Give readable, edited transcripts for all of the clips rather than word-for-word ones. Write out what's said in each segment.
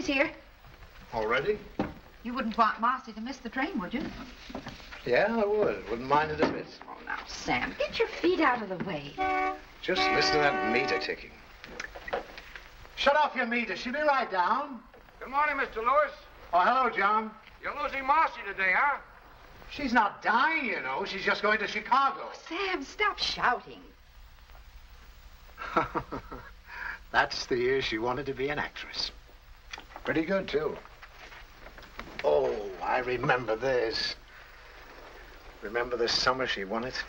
She's here. Already? You wouldn't want Marcy to miss the train, would you? Yeah, I would. Wouldn't mind it a bit. Oh, now, Sam, get your feet out of the way. Just listen to that meter ticking. Shut off your meter. She'll be right down. Good morning, Mr. Lewis. Oh, hello, John. You're losing Marcy today, huh? She's not dying, you know. She's just going to Chicago. Oh, Sam, stop shouting. That's the year she wanted to be an actress. Pretty good, too. Oh, I remember this. Remember this summer she won it?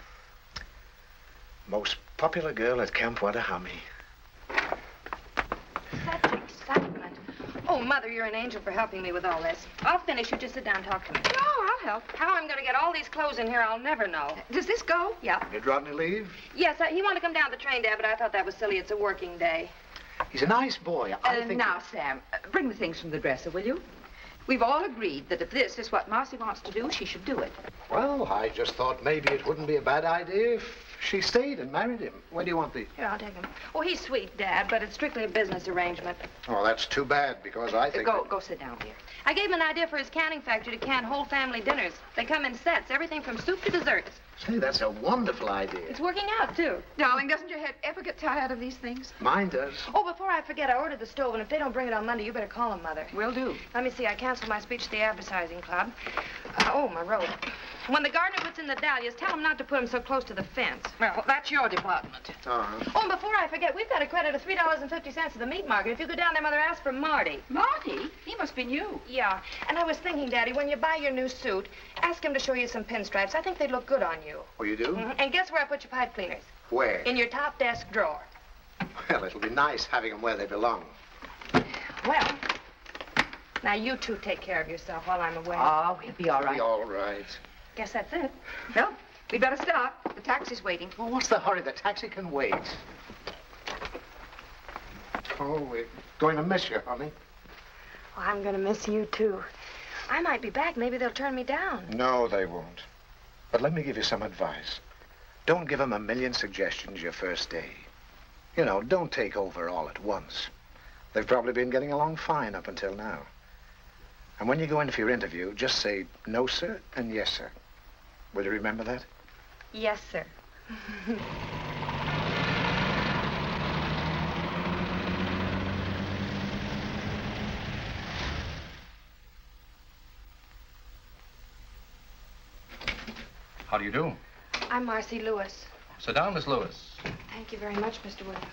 Most popular girl at Camp Wadahami. Such excitement. Oh, Mother, you're an angel for helping me with all this. I'll finish. You just sit down and talk to me. No, I'll help. How I'm going to get all these clothes in here, I'll never know. Does this go? Yeah. Did Rodney leave? Yes, he wanted to come down the train, Dad, but I thought that was silly. It's a working day. He's a nice boy. I think... Now, Sam, bring the things from the dresser, will you? We've all agreed that if this is what Marcy wants to do, she should do it. Well, I just thought maybe it wouldn't be a bad idea if she stayed and married him. Where do you want these? Here, I'll take them. Oh, he's sweet, Dad, but it's strictly a business arrangement. Oh, that's too bad, because I think... Go sit down, dear. I gave him an idea for his canning factory to can whole family dinners. They come in sets, everything from soup to desserts. Say, that's a wonderful idea. It's working out, too. Darling, doesn't your head ever get tired of these things? Mine does. Oh, before I forget, I ordered the stove, and if they don't bring it on Monday, you better call them, Mother. Will do. Let me see, I canceled my speech to the advertising club. Oh, my robe. When the gardener puts in the dahlias, tell him not to put them so close to the fence. Well, that's your department. Uh-huh. Oh, and before I forget, we've got a credit of $3.50 at the meat market. If you go down there, Mother, ask for Marty. Marty? He must be new. Yeah, and I was thinking, Daddy, when you buy your new suit, ask him to show you some pinstripes. I think they'd look good on you. Oh, you do? Mm-hmm. And guess where I put your pipe cleaners? Where? In your top desk drawer. Well, it'll be nice having them where they belong. Well, now you two take care of yourself while I'm away. Oh, we'll be all right. Be all right. Guess that's it. Well, we'd better start. The taxi's waiting. Well, what's the hurry? The taxi can wait. Oh, we're going to miss you, honey. Well, I'm going to miss you, too. I might be back. Maybe they'll turn me down. No, they won't. But let me give you some advice. Don't give them a million suggestions your first day. You know, don't take over all at once. They've probably been getting along fine up until now. And when you go in for your interview, just say, no, sir, and yes, sir. Will you remember that? Yes, sir. How do you do? I'm Marcy Lewis. Sit down, Miss Lewis. Thank you very much, Mr. Williams.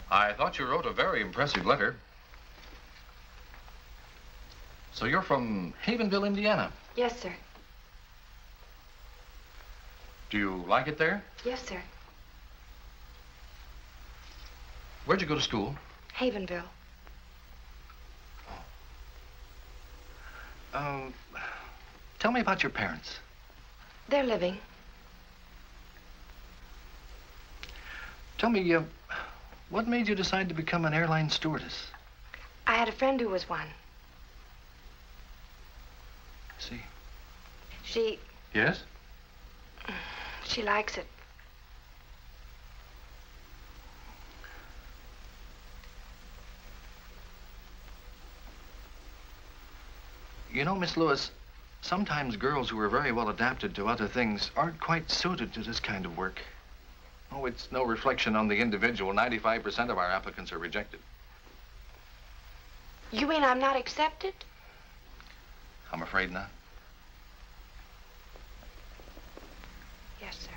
I thought you wrote a very impressive letter. So you're from Havenville, Indiana? Yes, sir. Do you like it there? Yes, sir. Where'd you go to school? Havenville. Tell me about your parents. They're living. Tell me, what made you decide to become an airline stewardess? I had a friend who was one. See? She Yes? likes it. You know, Miss Lewis, sometimes girls who are very well adapted to other things aren't quite suited to this kind of work. Oh, it's no reflection on the individual. 95% of our applicants are rejected. You mean I'm not accepted? I'm afraid not. Yes, sir.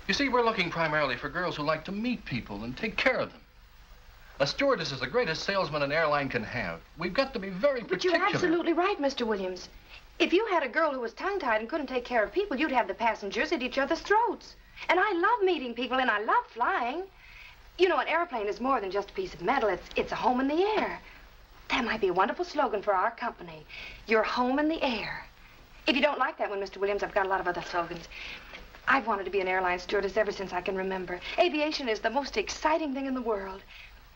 You see, we're looking primarily for girls who like to meet people and take care of them. A stewardess is the greatest salesman an airline can have. We've got to be very particular. But you're absolutely right, Mr. Williams. If you had a girl who was tongue-tied and couldn't take care of people, you'd have the passengers at each other's throats. And I love meeting people, and I love flying. You know, an airplane is more than just a piece of metal. It's a home in the air. That might be a wonderful slogan for our company. Your home in the air. If you don't like that one, Mr. Williams, I've got a lot of other slogans. I've wanted to be an airline stewardess ever since I can remember. Aviation is the most exciting thing in the world.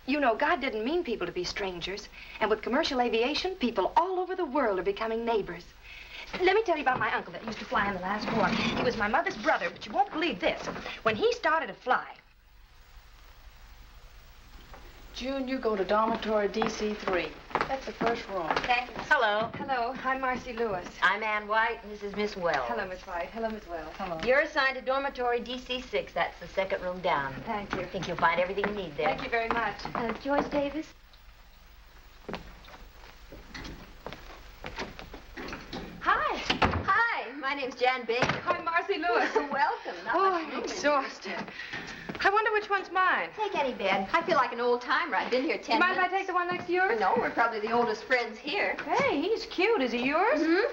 You know, God didn't mean people to be strangers. And with commercial aviation, people all over the world are becoming neighbors. Let me tell you about my uncle that used to fly in the last war. He was my mother's brother, but you won't believe this. When he started to fly... June, you go to dormitory DC3. That's the first room. Thank you. Hello. Hello, I'm Marcy Lewis. I'm Ann White, and this is Miss Wells. Hello, Miss White. Hello, Miss Wells. Hello. You're assigned to dormitory DC6. That's the second room down. Thank you. I think you'll find everything you need there. Thank you very much. Joyce Davis? Hi. Hi, my name's Jan Baker. I'm Marcy Lewis. Welcome. Not Oh, much room I'm in here. exhausted. I wonder which one's mine. Take any bed. I feel like an old timer. I've been here 10 Mind if I minutes. take the one next to yours? No, we're probably the oldest friends here. Hey, he's cute. Is he yours? Mm-hmm.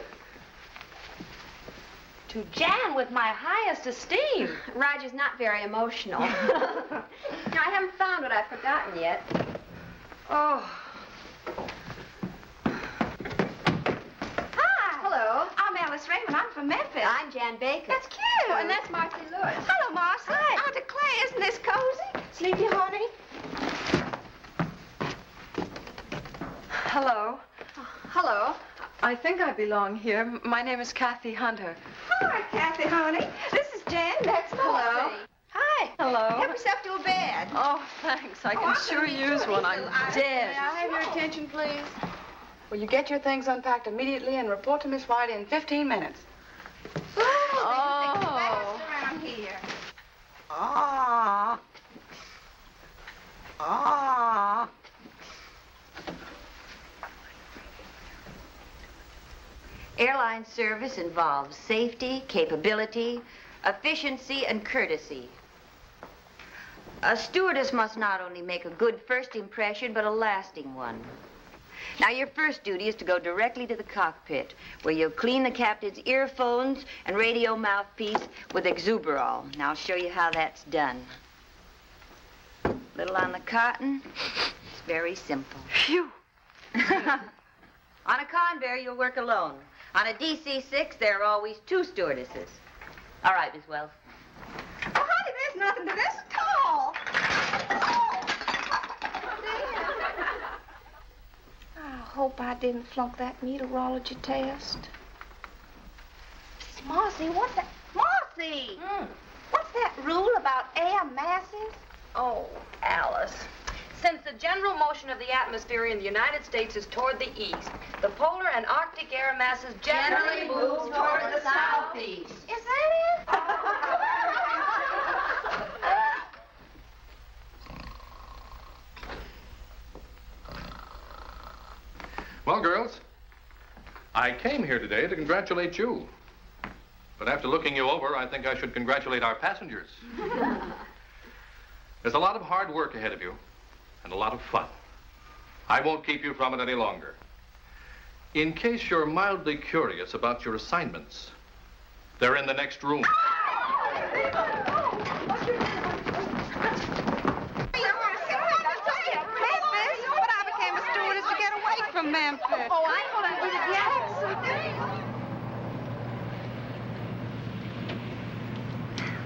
To Jan with my highest esteem. Roger's not very emotional. Now, I haven't found what I've forgotten yet. Oh. Hi. Hello. I'm Alice Raymond. I'm from Memphis. I'm Jan Baker. That's cute. Oh, and that's Marcy Lewis. Hello, Marcy. Hi. I declare, isn't this cozy? Sleepy, honey? Hello. Hello. I think I belong here. My name is Kathy Hunter. Hi, Kathy, honey. This is Jan. That's Hello. Marcy. Hi. Hello. Help yourself to a bed. Oh, thanks. I can I'm sure gonna use one. I'm dead. May I have your attention, please? Will you get your things unpacked immediately and report to Miss White in 15 minutes? Oh. Around here. Ah. Ah. Airline service involves safety, capability, efficiency, and courtesy. A stewardess must not only make a good first impression, but a lasting one. Now, your first duty is to go directly to the cockpit, where you'll clean the captain's earphones and radio mouthpiece with Exuberol. Now, I'll show you how that's done. Little on the cotton. It's very simple. Phew. On a conveyor, you'll work alone. On a DC-6, there are always two stewardesses. All right, Miss Wells. Oh, honey, there's nothing to this at all. I hope I didn't flunk that meteorology test. Marcy, what's that? Marcy! What's that rule about air masses? Oh, Alice. Since the general motion of the atmosphere in the United States is toward the east, the polar and Arctic air masses generally move toward the southeast. Is that it? Well, girls, I came here today to congratulate you. But after looking you over, I think I should congratulate our passengers. There's a lot of hard work ahead of you, and a lot of fun. I won't keep you from it any longer. In case you're mildly curious about your assignments, they're in the next room. From Memphis. Oh, I know that was a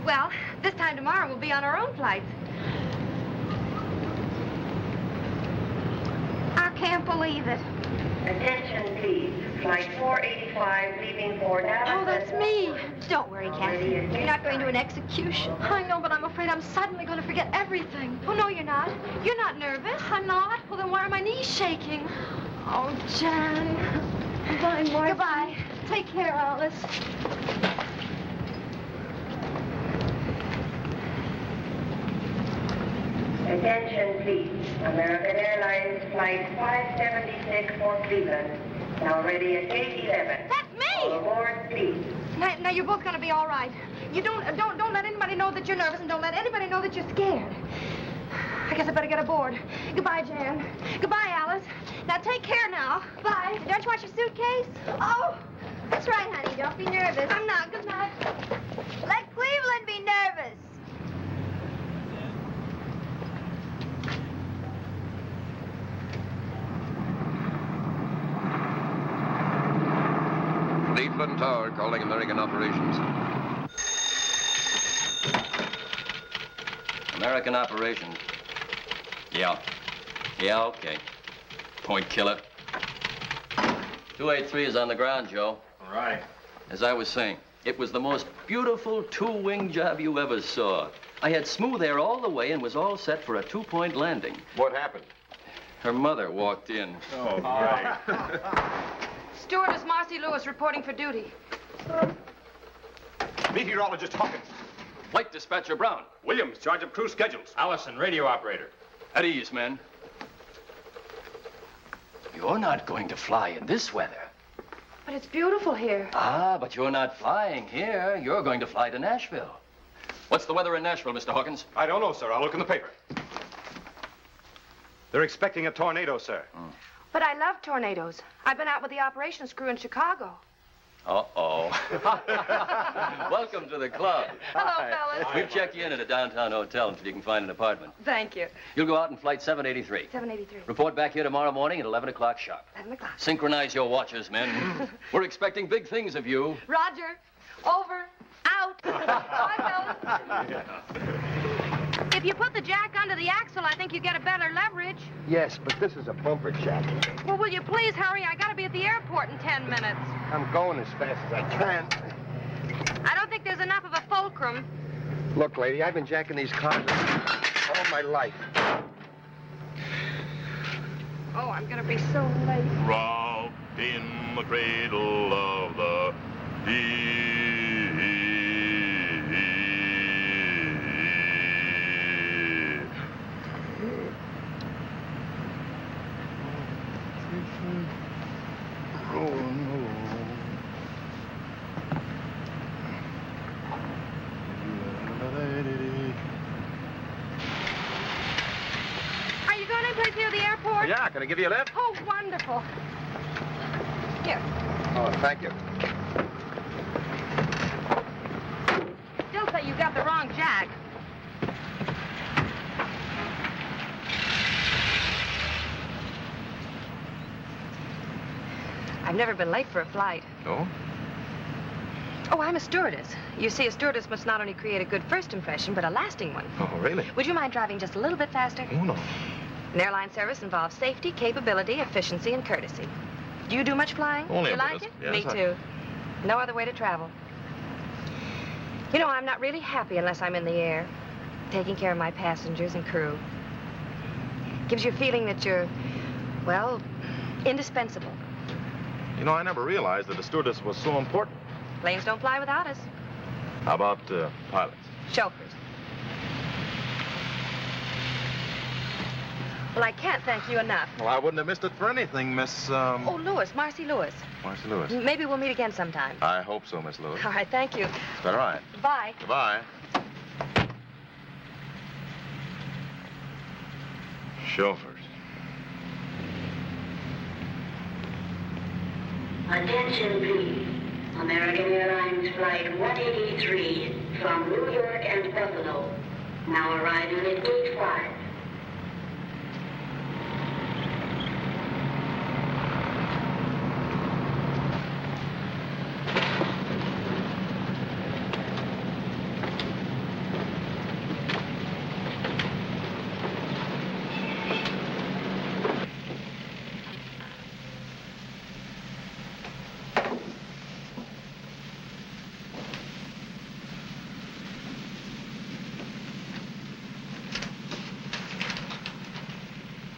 Well, this time tomorrow we'll be on our own flights. I can't believe it. Attention, please. Flight 485 leaving for Dallas. Oh, that's me. Don't worry, Kathy. You're not going to an execution. I know, but I'm afraid I'm suddenly going to forget everything. Oh, no, you're not. You're not nervous. I'm not. Well, then why are my knees shaking? Oh, Jan. Goodbye, Marcy. Goodbye. Take care, Alice. Attention, please. American Airlines Flight 576 for Cleveland. Now ready at gate 11. That's me. All aboard, please. Now you're both going to be all right. You don't let anybody know that you're nervous, and don't let anybody know that you're scared. I guess I better get aboard. Goodbye, Jan. Goodbye, Alice. Now take care now. Bye. Don't you want your suitcase? Oh, That's right, honey. Don't be nervous. I'm not. Good night. Let Cleveland be nervous. Flippen Tower calling American operations. American operations. Yeah. Yeah, okay. Point killer. 283 is on the ground, Joe. Right. As I was saying, it was the most beautiful two-wing job you ever saw. I had smooth air all the way and was all set for a two-point landing. What happened? Her mother walked in. Oh, right. Stewardess Marcy Lewis reporting for duty. Meteorologist Hawkins. Flight dispatcher Brown. Williams, charge of crew schedules. Allison, radio operator. At ease, men. You're not going to fly in this weather. But it's beautiful here. Ah, but you're not flying here. You're going to fly to Nashville. What's the weather in Nashville, Mr. Hawkins? I don't know, sir. I'll look in the paper. They're expecting a tornado, sir. But I love tornadoes. I've been out with the operations crew in Chicago. Uh-oh. Welcome to the club. Hello, fellas. We've checked you in at a downtown hotel until you can find an apartment. Thank you. You'll go out in flight 783. 783. Report back here tomorrow morning at 11 o'clock sharp. 11 o'clock. Synchronize your watches, men. We're expecting big things of you. Roger. Over. Out. Bye, fellas. If you put the jack under the axle, I think you get a better leverage. Yes, but this is a bumper jack. Well, will you please hurry? I gotta be at the airport in 10 minutes. I'm going as fast as I can. I don't think there's enough of a fulcrum. Look, lady, I've been jacking these cars all my life. Oh, I'm gonna be so late. Rocked in the cradle of the deep. Are you going anyplace near the airport? Yeah, can I give you a lift? Oh, wonderful. Here. Oh, thank you. Still say you got the wrong jack. I've never been late for a flight. No? Oh, I'm a stewardess. You see, a stewardess must not only create a good first impression, but a lasting one. Oh, really? Would you mind driving just a little bit faster? Oh, no. An airline service involves safety, capability, efficiency, and courtesy. Do you do much flying? Only you a like bit. it? Yes, Me too. No other way to travel. You know, I'm not really happy unless I'm in the air, taking care of my passengers and crew. Gives you a feeling that you're, well, indispensable. You know, I never realized that a stewardess was so important. Planes don't fly without us. How about pilots? Chauffeurs. Well, I can't thank you enough. Well, I wouldn't have missed it for anything, Miss, Oh, Lewis, Marcy Lewis. Marcy Lewis. Maybe we'll meet again sometime. I hope so, Miss Lewis. All right, thank you. It's all right. Bye. Goodbye. Chauffeurs. Attention, please. American Airlines Flight 183 from New York and Buffalo. Now arriving at Gate 5.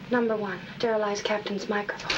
Number 1, sterilize captain's microphone.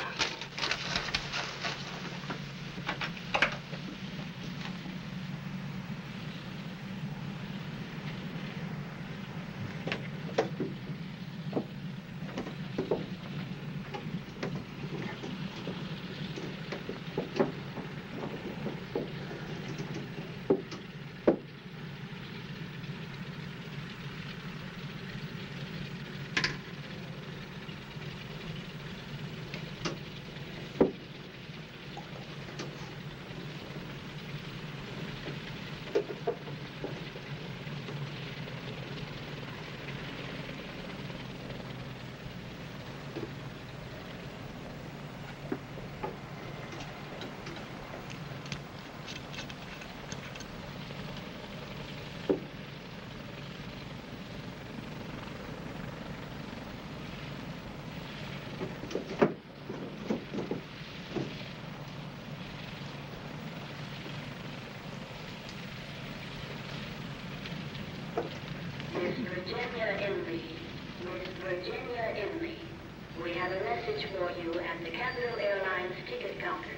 We have a message for you at the Capital Airlines ticket counter.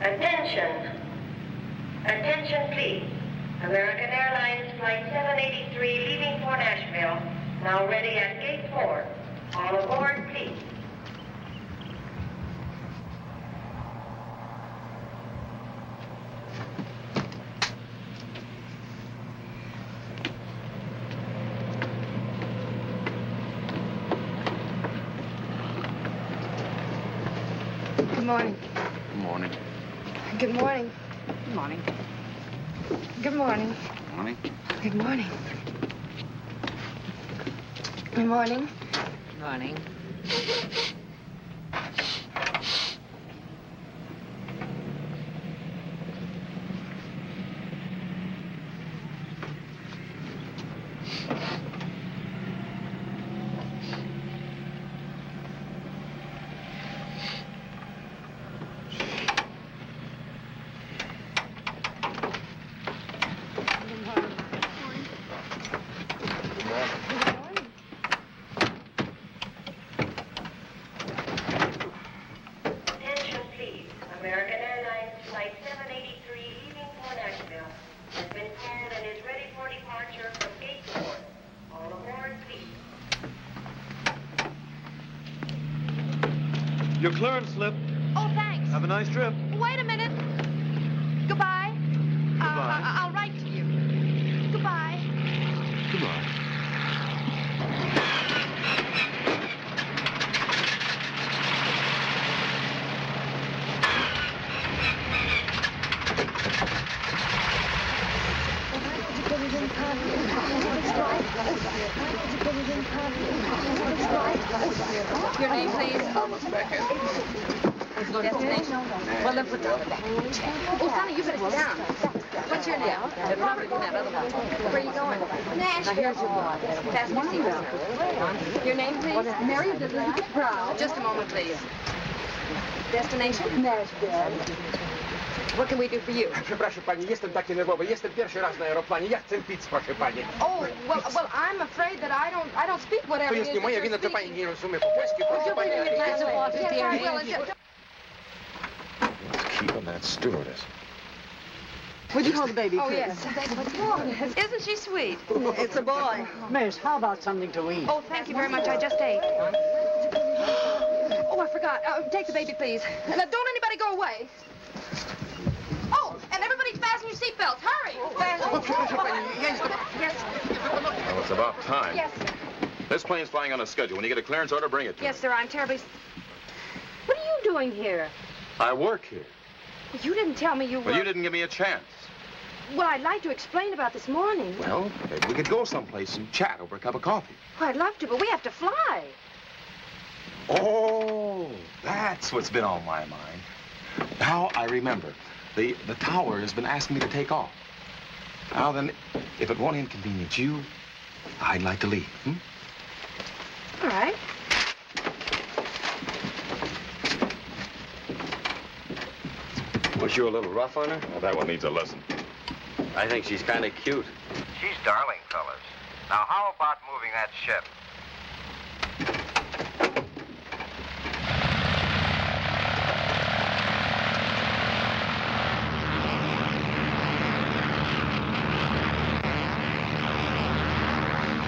Attention. Attention, please. American Airlines Flight 783 leaving for Nashville. Now ready at Gate 4. All aboard, please. Good morning. Good morning. Good morning. Good morning. Good morning. Morning. Good morning. Good morning. Good morning. Attention, please. American Airlines Flight 783 leaving for Nashville has been called and is ready for departure from Gate 4. All aboard, please. Your clearance slip. Oh, thanks. Have a nice trip. Wait a minute. Goodbye. Goodbye. I'll write to you. Goodbye. Goodbye. Your name, please? Destination? Well, then put down the back. Oh, Sonny, you better sit down. What's your name? Probably in that other one. Where are you going? Nashville. Now, here's your blood. Fasten your seatbelt. Your name, please? Mary Brown. Just a moment, please. Destination? Nashville. What can we do for you? Przepraszam pani, jestem taki nerwowy. Jestem pierwszy raz na aeroplanie. Ja chcę pić, proszę pani. Oh, well, I'm afraid that I don't speak whatever To it jest is nie that moja you're wina, to speaking. pani nie rozumie po polsku, proszę pani. Yes, I will. Keep on that stewardess. Would you hold the baby, Oh, please? yes. That's what's wrong. Isn't she sweet? It's a boy. Miss, how about something to eat? Oh, thank you very much. I just ate. Oh, I forgot. Take the baby, please. Now, don't anybody go away. Oh, and everybody fasten your seatbelts. Hurry. Yes. Well, it's about time. Yes. This plane's flying on a schedule. When you get a clearance order, bring it to me. Yes, sir. I'm terribly... What are you doing here? I work here. You didn't tell me you were... Well, you didn't give me a chance. Well, I'd like to explain about this morning. Well, maybe we could go someplace and chat over a cup of coffee. Well, I'd love to, but we have to fly. Oh, that's what's been on my mind. Now I remember. The tower has been asking me to take off. Now then, if it won't inconvenience you, I'd like to leave. All right. Was you a little rough on her? Well, that one needs a lesson. I think she's kind of cute. She's darling, fellas. Now, how about moving that ship?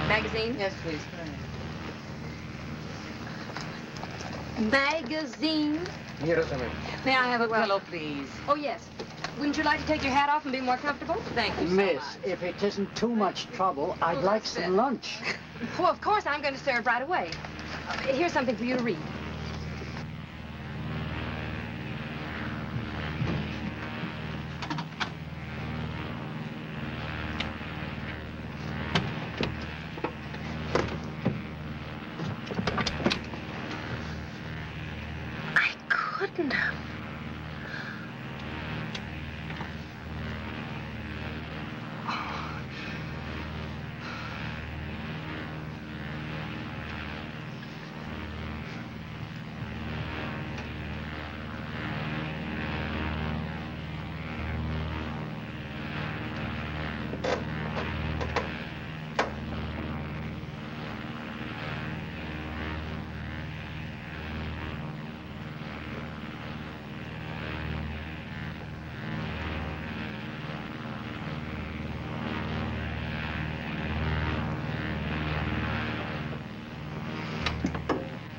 Magazine? Yes, please. Magazine? Nie rozumiem. May I have a pillow, please? Oh, yes. Wouldn't you like to take your hat off and be more comfortable? Thank you so Miss, much. if it isn't too much trouble, I'd like some lunch. Well, of course, I'm going to serve right away. Here's something for you to read. didn't.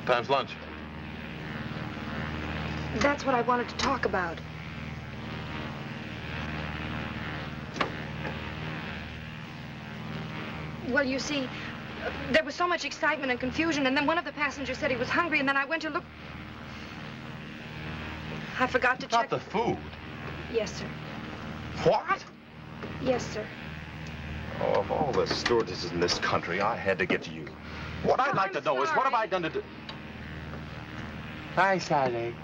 Time's lunch. That's what I wanted to talk about. Well, you see, there was so much excitement and confusion, and then one of the passengers said he was hungry, and then I went to look. I forgot to check. Not the food. Yes, sir. What? Yes, sir. Oh, of all the stewardesses in this country, I had to get to you. What I'd like to know is, what have I done to do? Hi, Sally.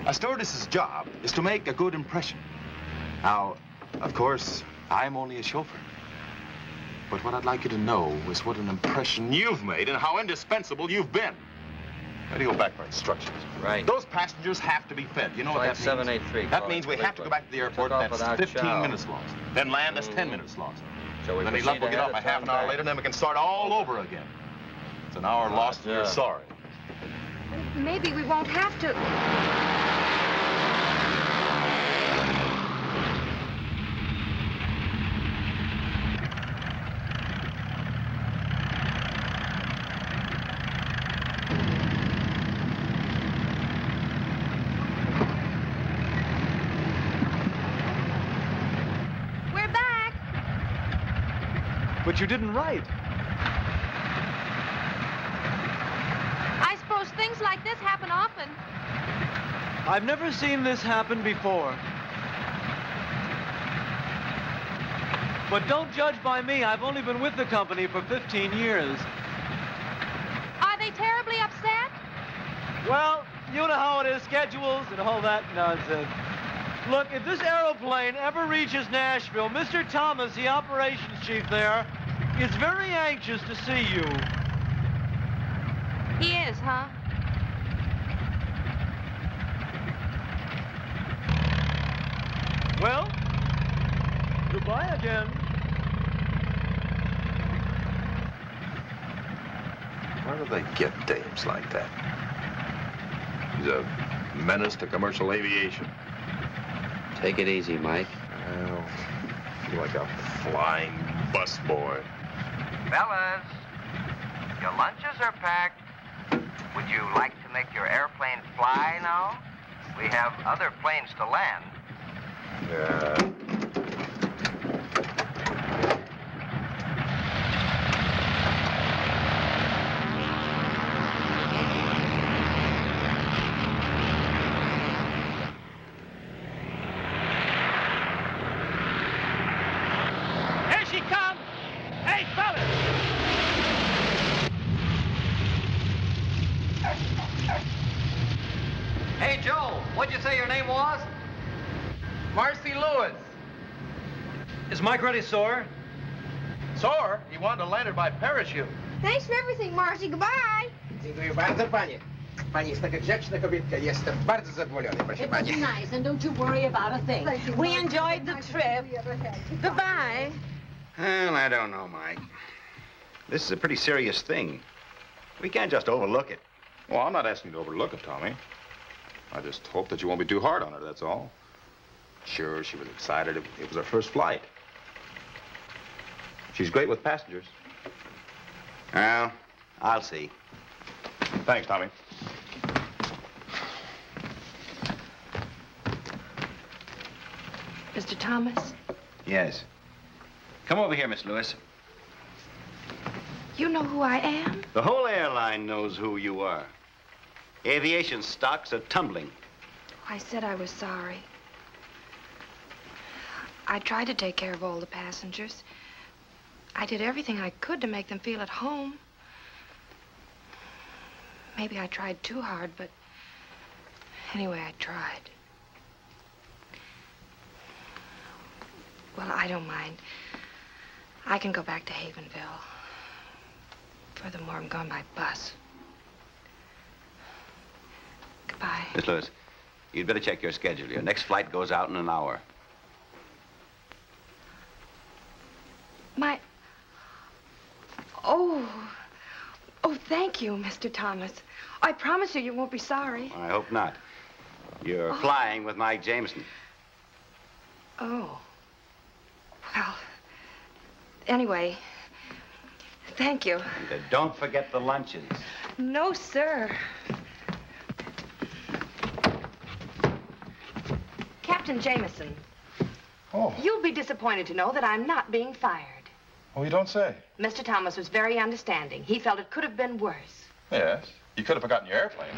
A stewardess's job is to make a good impression. Now, of course, I'm only a chauffeur. But what I'd like you to know is what an impression you've made and how indispensable you've been. Ready to go back for instructions. Right. Those passengers have to be fed. You know what that means? 783. That means we have to go back to the airport. That's 15 minutes lost. Then land, that's 10 minutes lost. Shall we Then proceed we'll get off ahead a half an hour later, and then we can start all over again. It's an hour lost, and you're sorry. Maybe we won't have to. But you didn't write. I suppose things like this happen often. I've never seen this happen before. But don't judge by me. I've only been with the company for 15 years. Are they terribly upset? Well, you know how it is, schedules and all that nonsense. Look, if this aeroplane ever reaches Nashville, Mr. Thomas, the operations chief there, is very anxious to see you. He is, huh? Well, goodbye again. Where do they get dames like that? He's a menace to commercial aviation. Take it easy, Mike. Well, you're like a flying busboy. Fellas, your lunches are packed. Would you like to make your airplane fly now? We have other planes to land. Here she comes! Hey, fellas! Hey, Joe, what'd you say your name was? Marcy Lewis. Is Mike ready, sore? Sore? He wanted to land her by parachute. Thanks for everything, Marcy. Goodbye. Dziękuję bardzo, panie. Pani jest taka grzeczna kobietka. Jestem bardzo zadowolony, proszę pani. It was nice, and don't you worry about a thing. We enjoyed the trip. Goodbye. Well, I don't know, Mike. This is a pretty serious thing. We can't just overlook it. Well, I'm not asking you to overlook it, Tommy. I just hope that you won't be too hard on her, that's all. Sure, she was excited. It was her first flight. She's great with passengers. Well, I'll see. Thanks, Tommy. Mr. Thomas, Yes. Come over here, Miss Lewis. you know who I am? The whole airline knows who you are. Aviation stocks are tumbling. I said I was sorry. I tried to take care of all the passengers. I did everything I could to make them feel at home. Maybe I tried too hard, but Anyway, I tried. Well, I don't mind. I can go back to Havenville. Furthermore, I'm going by bus. Goodbye. Miss Lewis, you'd better check your schedule. Your next flight goes out in an hour. Oh, thank you, Mr. Thomas. I promise you won't be sorry. I hope not. You're flying with Mike Jameson. Oh. Well, anyway, thank you. And don't forget the luncheons. No, sir. Captain Jameson. Oh. You'll be disappointed to know that I'm not being fired. Oh, you don't say? Mr. Thomas was very understanding. He felt it could have been worse. Yes. You could have forgotten your airplane.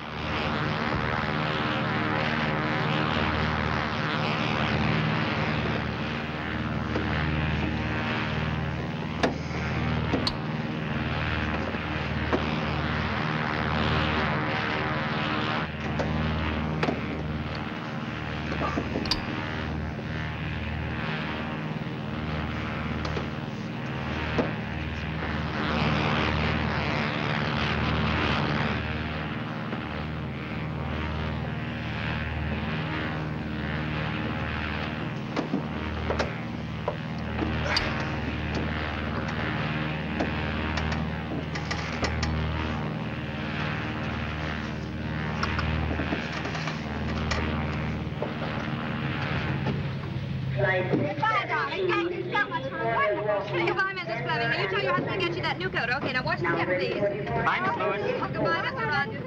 Goodbye, darling. Thank you so much for a wonderful trip. Goodbye, Mrs. Fleming. Now, you tell your husband to get you that new coat. Okay, now watch the step, please. Bye, Miss Lewis. Oh, goodbye, Mr. Rogers.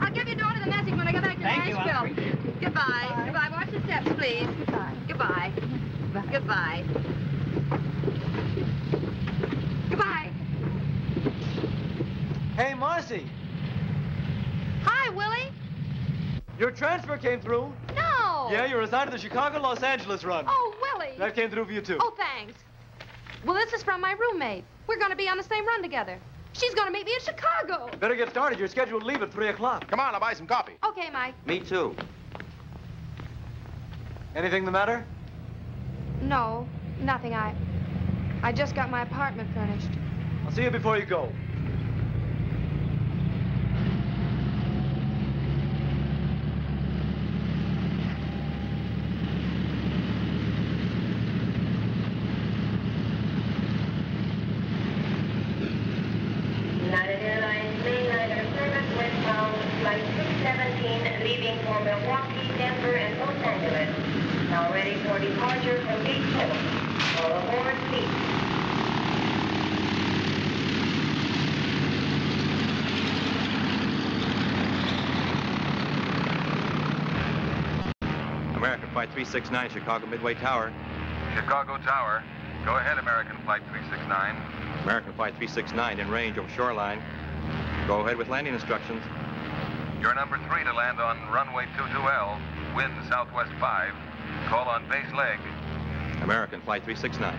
I'll give your daughter the message when I get back to Nashville. Goodbye. Goodbye. Watch the steps, please. Goodbye. Goodbye. Goodbye. Hey, Marcy. Hi, Willie. Your transfer came through. No. Yeah, you're assigned to the Chicago-Los Angeles run. Oh, Willie. That came through for you, too. Oh, thanks. Well, this is from my roommate. We're going to be on the same run together. She's going to meet me in Chicago. Better get started. You're scheduled to leave at 3 o'clock. Come on, I'll buy some coffee. Okay, Mike. Me too. Anything the matter? No, nothing. I just got my apartment furnished. I'll see you before you go. United Airlines mainliner service westbound, flight 617, leaving for Milwaukee, Denver, and Los Angeles. Now ready for departure from gate 4. All aboard, please. American Flight 369, Chicago Midway Tower. Chicago Tower. Go ahead, American Flight 369. American Flight 369 in range over shoreline. Go ahead with landing instructions. You're number 3 to land on runway 22L. Wind southwest 5. Call on base leg. American Flight 369.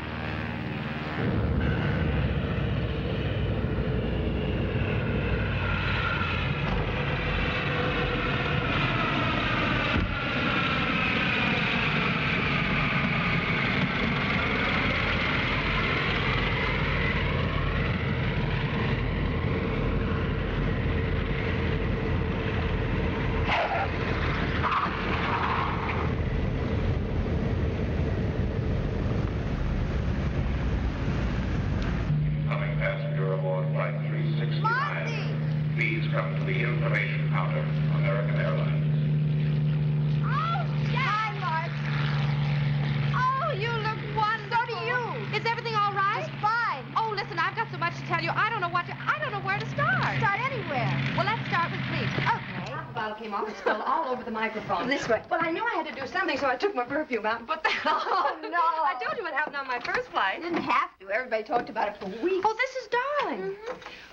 This way. Well, I knew I had to do something, so I took my perfume out and put that on. Oh, no. I told you what happened on my first flight. You didn't have to. Everybody talked about it for weeks. Oh, this is darling.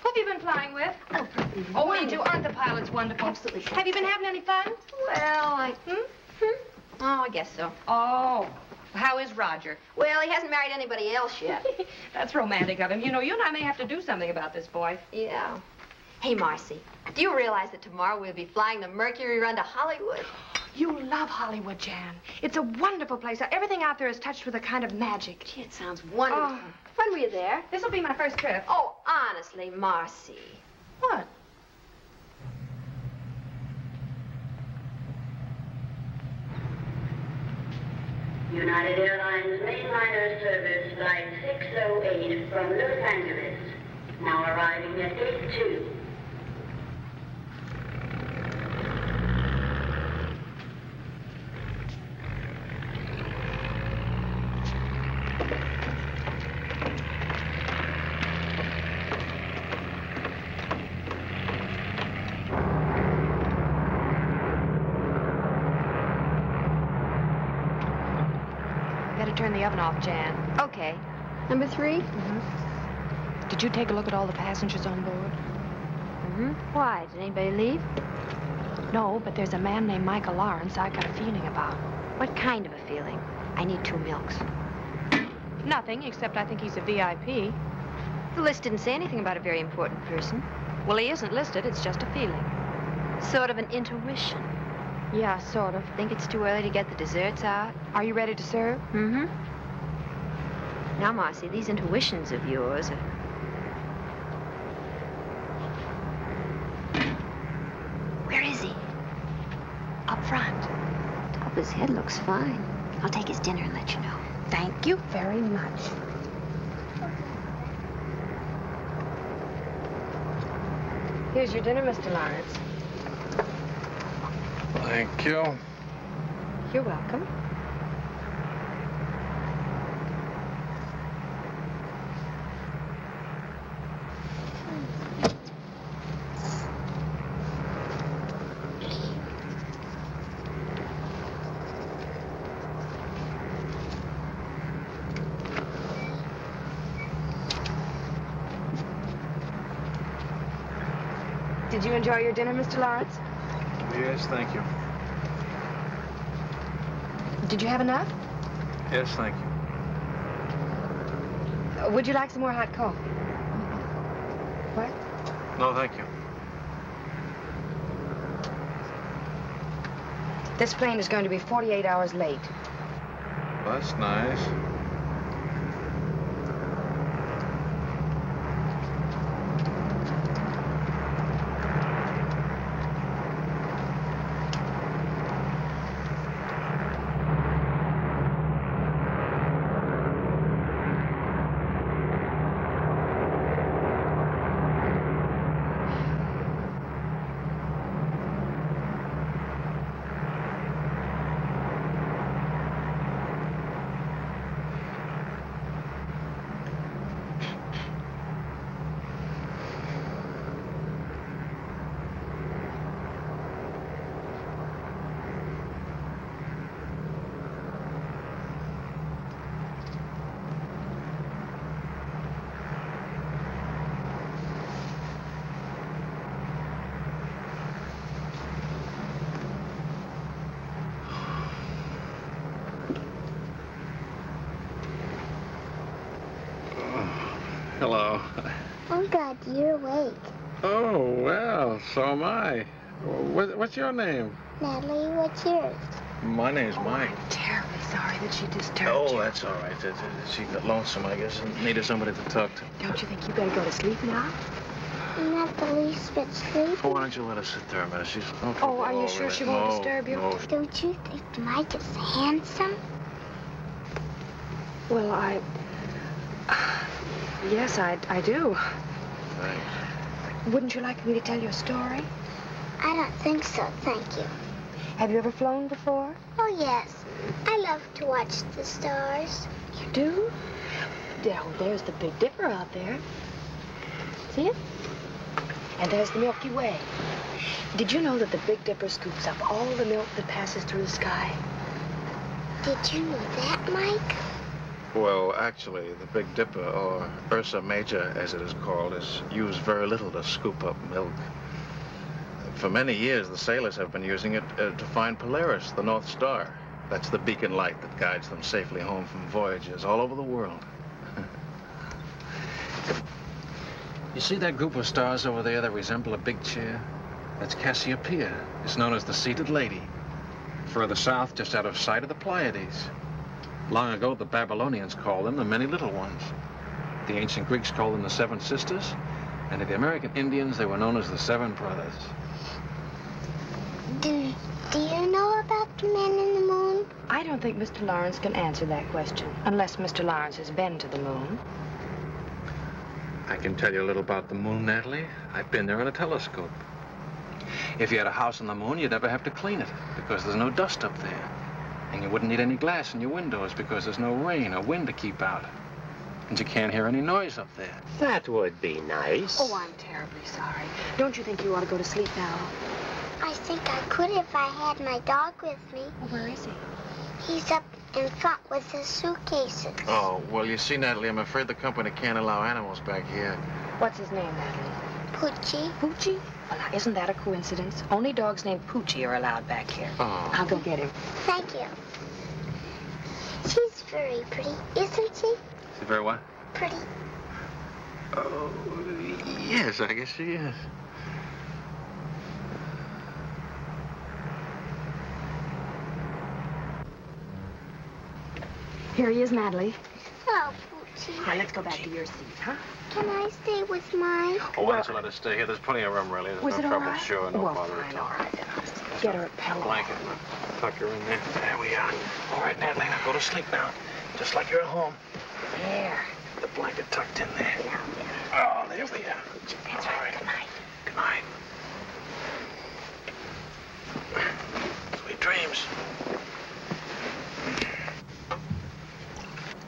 Who have you been flying with? Oh, me too. Aren't the pilots wonderful? Absolutely. Have you been having any fun? Well, Oh, I guess so. Oh. How is Roger? Well, he hasn't married anybody else yet. That's romantic of him. You know, you and I may have to do something about this boy. Yeah. Hey, Marcy, do you realize that tomorrow we'll be flying the Mercury run to Hollywood? You love Hollywood, Jan. It's a wonderful place. Everything out there is touched with a kind of magic. Gee, it sounds wonderful. Oh. When were you there? This will be my first trip. Oh, honestly, Marcy. What? United Airlines mainliner service flight 608 from Los Angeles, now arriving at gate 2. Turn the oven off, Jan. Okay. Number 3? Mm-hmm. Did you take a look at all the passengers on board? Mm-hmm. Why? Did anybody leave? No, but there's a man named Michael Lawrence I've got a feeling about. What kind of a feeling? I need 2 milks. Nothing, except I think he's a VIP. The list didn't say anything about a very important person. Well, he isn't listed. It's just a feeling. Sort of an intuition. Yeah, sort of. Think it's too early to get the desserts out? Are you ready to serve? Mm-hmm. Now, Marcy, these intuitions of yours are... Where is he? Up front. Top of his head looks fine. I'll take his dinner and let you know. Thank you very much. Here's your dinner, Mr. Lawrence. Thank you. You're welcome. Did you enjoy your dinner, Mr. Lawrence? Yes, thank you. Did you have enough? Yes, thank you. Would you like some more hot coffee? What? No, thank you. This plane is going to be 48 hours late. That's nice. Hello. Oh, God, you're awake. Oh, well, so am I. What's your name? Natalie, what's yours? My name's Mike. I'm terribly sorry that she disturbed you. Oh, that's all right. She got lonesome, I guess, and needed somebody to talk to. Don't you think you better go to sleep now? I'm not the least bit sleepy. Oh, why don't you let her sit there a minute? She's... Oh, are you sure she won't disturb you? No. Don't you think Mike is handsome? Well, yes, I do. Thanks. Wouldn't you like me to tell you a story? I don't think so, thank you. Have you ever flown before? Oh, yes. I love to watch the stars. You do? Oh, there's the Big Dipper out there. See it? And there's the Milky Way. Did you know that the Big Dipper scoops up all the milk that passes through the sky? Did you know that, Mike? Well, actually, the Big Dipper, or Ursa Major, as it is called, is used very little to scoop up milk. For many years, the sailors have been using it to find Polaris, the North Star. That's the beacon light that guides them safely home from voyages all over the world. You see that group of stars over there that resemble a big chair? That's Cassiopeia. It's known as the Seated Lady. Further south, just out of sight, of the Pleiades. Long ago, the Babylonians called them the Many Little Ones. The ancient Greeks called them the Seven Sisters. And to the American Indians, they were known as the Seven Brothers. Do you know about the man in the moon? I don't think Mr. Lawrence can answer that question, unless Mr. Lawrence has been to the moon. I can tell you a little about the moon, Natalie. I've been there in a telescope. If you had a house on the moon, you'd never have to clean it, because there's no dust up there. And you wouldn't need any glass in your windows, because there's no rain or wind to keep out. And you can't hear any noise up there. That would be nice. Oh, I'm terribly sorry. Don't you think you ought to go to sleep now? I think I could if I had my dog with me. Well, where is he? He's up in front with his suitcases. Oh, well, you see, Natalie, I'm afraid the company can't allow animals back here. What's his name, Natalie? Poochie. Poochie? Well, now, isn't that a coincidence? Only dogs named Poochie are allowed back here. Oh. I'll go get him. Thank you. She's very pretty, isn't she? Is it very what? Pretty. Oh, yes, I guess she is. Here he is, Natalie. Oh, Poochie. Now, let's go back to your seat, huh? Can I stay with mine? Oh, why don't you let us stay here? There's plenty of room, really. There's Was no it all trouble, right? sure, no Well, bother fine, at all. all right, then I'll get her a pillow. Blanket, tuck her in there. There we are. All right, Natalie, now go to sleep now. Just like you're at home. There. The blanket tucked in there. Yeah. Oh, there we are. That's right. Good night. Good night. Sweet dreams.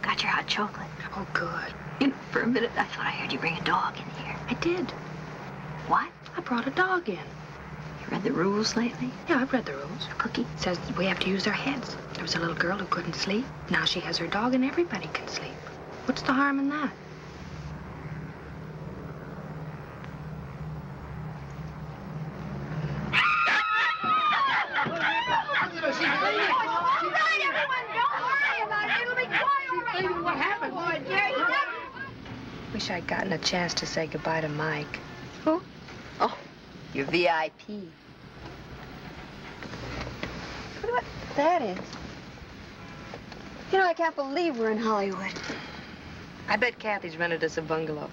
Got your hot chocolate. Oh, good. You know, for a minute, I thought I heard you bring a dog in here. I did. What? I brought a dog in. You read the rules lately? Yeah, I've read the rules. Cookie? It says we have to use our heads. There was a little girl who couldn't sleep. Now she has her dog and everybody can sleep. What's the harm in that? Wish I'd gotten a chance to say goodbye to Mike. Who? Oh, your VIP. What that is? You know, I can't believe we're in Hollywood. I bet Kathy's rented us a bungalow.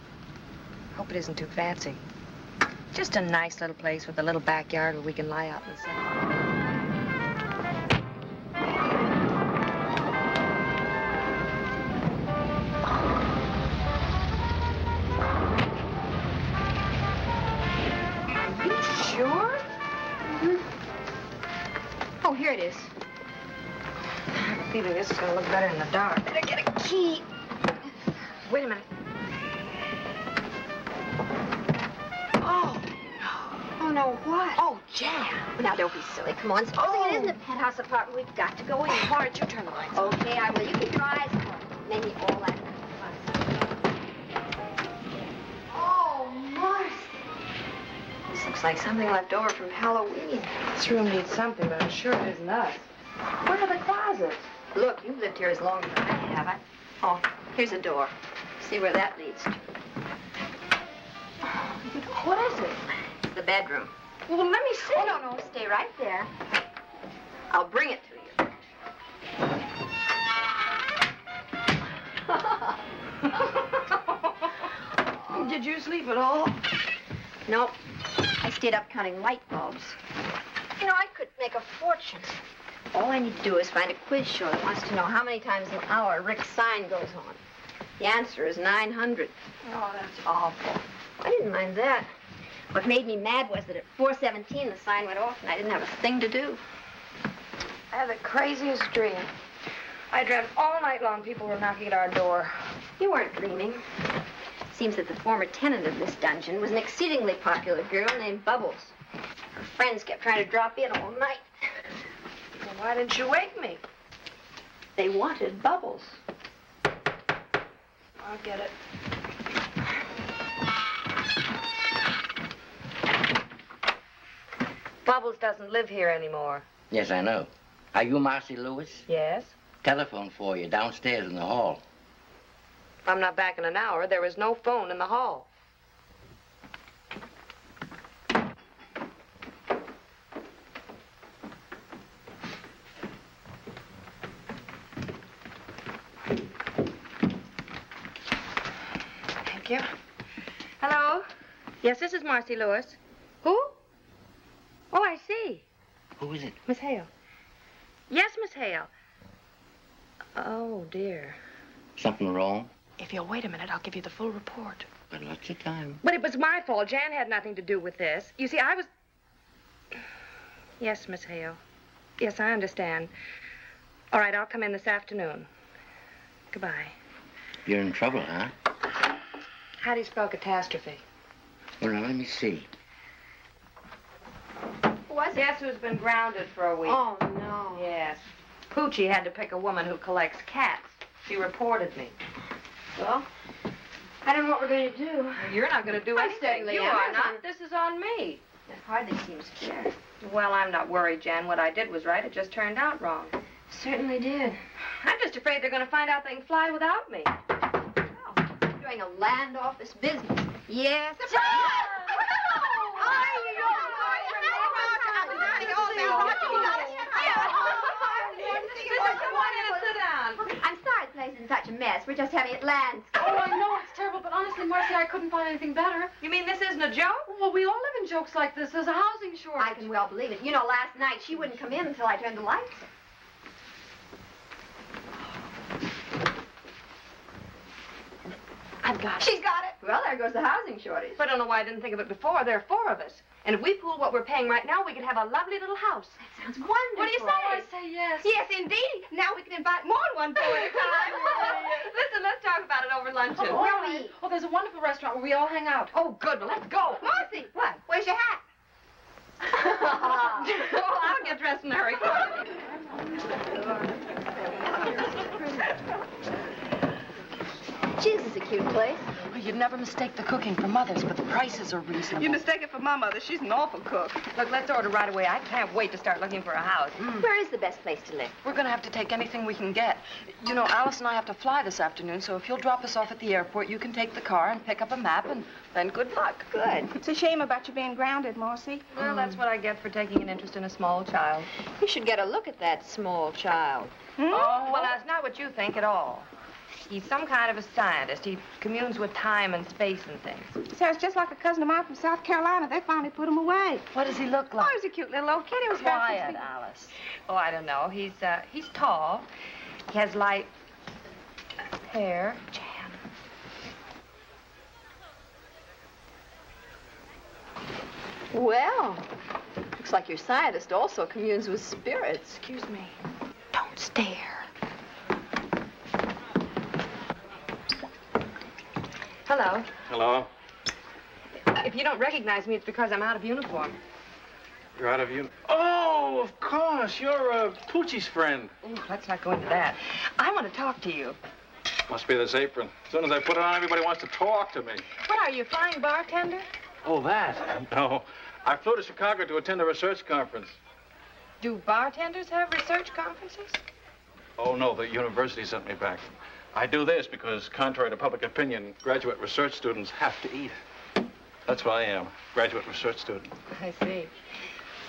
Hope it isn't too fancy. Just a nice little place with a little backyard where we can lie out in the sun. Sure? Oh, here it is. I have a feeling this is going to look better in the dark. Better get a key. Wait a minute. Oh, no, what? Oh, jam. Now, don't be silly. Come on. Supposing it isn't a penthouse apartment, we've got to go in. Why don't you turn the lights on? Okay, I will. You keep your eyes closed. Then you all that. Oh, Marcy. This looks like something left over from Halloween. This room needs something, but I'm sure it isn't us. Where are the closets? Look, you've lived here as long as I have. Oh, here's a door. See where that leads to. What is it? It's the bedroom. Well, let me see. Oh, no, stay right there. I'll bring it to you. Did you sleep at all? Nope. I stayed up counting light bulbs. You know, I could make a fortune. All I need to do is find a quiz show that wants to know how many times an hour Rick's sign goes on. The answer is 900. Oh, that's awful. I didn't mind that. What made me mad was that at 4:17 the sign went off and I didn't have a thing to do. I had the craziest dream. I dreamt all night long people were knocking at our door. You weren't dreaming. Seems that the former tenant of this dungeon was an exceedingly popular girl named Bubbles. Her friends kept trying to drop in all night. Well, why didn't you wake me? They wanted Bubbles. I'll get it. Bubbles doesn't live here anymore. Yes, I know. Are you Marcy Lewis? Yes? Telephone for you downstairs in the hall. If I'm not back in an hour, there is no phone in the hall. Thank you. Hello? Yes, this is Marcy Lewis. Who? Oh, I see. Who is it? Miss Hale. Yes, Miss Hale. Oh, dear. Something wrong? If you'll wait a minute, I'll give you the full report. But lots of time. But it was my fault. Jan had nothing to do with this. You see, I was... Yes, Miss Hale. Yes, I understand. All right, I'll come in this afternoon. Goodbye. You're in trouble, huh? How do you spell catastrophe? Well, now, let me see. Guess who's been grounded for a week? Oh, no. Yes. Poochie had to pick a woman who collects cats. She reported me. Well, I don't know what we're going to do. You're not going to do anything. certainly You am. are not. This is on me. That hardly seems fair. Well, I'm not worried, Jan. What I did was right. It just turned out wrong. Certainly did. I'm just afraid they're going to find out they can fly without me. Doing a land office business. Yes. I'm sorry the place is in such a mess. We're just having it landscaped. Oh, I know it's terrible, but honestly, Marcy, I couldn't find anything better. You mean this isn't a joke? Well, we all live in jokes like this. There's a housing shortage. I can well believe it. You know, last night she wouldn't come in until I turned the lights on. I've got it. She's got it. Well, there goes the housing shortage. But I don't know why I didn't think of it before. There are 4 of us. And if we pool what we're paying right now, we could have a lovely little house. That sounds wonderful. What do you say? Oh, I say yes. Yes, indeed. Now we can invite more than one boy at a time. Listen, let's talk about it over luncheon. Oh, where we eat? Oh, there's a wonderful restaurant where we all hang out. Oh, good. Well, let's go. Marcy, what? Where's your hat? Well, I'll get dressed in a hurry. Gee, this is a cute place. Well, you'd never mistake the cooking for Mother's, but the prices are reasonable. You mistake it for my mother. She's an awful cook. Look, let's order right away. I can't wait to start looking for a house. Where is the best place to live? We're going to have to take anything we can get. You know, Alice and I have to fly this afternoon, so if you'll drop us off at the airport, you can take the car and pick up a map, and then good luck. Good. It's a shame about you being grounded, Marcy. Well, that's what I get for taking an interest in a small child. You should get a look at that small child. Oh, well, that's not what you think at all. He's some kind of a scientist. He communes with time and space and things. Sounds just like a cousin of mine from South Carolina. They finally put him away. What does he look Oh, like? he was a cute little old kid. He was Quiet, Alice. Oh, I don't know. He's tall. He has light hair. Jan. Well, looks like your scientist also communes with spirits. Excuse me. Don't stare. Hello. Hello. If you don't recognize me, it's because I'm out of uniform. You're out of uniform. Oh, of course. You're Poochie's friend. Ooh, let's not go into that. I want to talk to you. Must be this apron. As soon as I put it on, everybody wants to talk to me. What are you, flying bartender? Oh, that? No. I flew to Chicago to attend a research conference. Do bartenders have research conferences? Oh, no, the university sent me back. I do this because, contrary to public opinion, graduate research students have to eat. That's what I am, graduate research student. I see.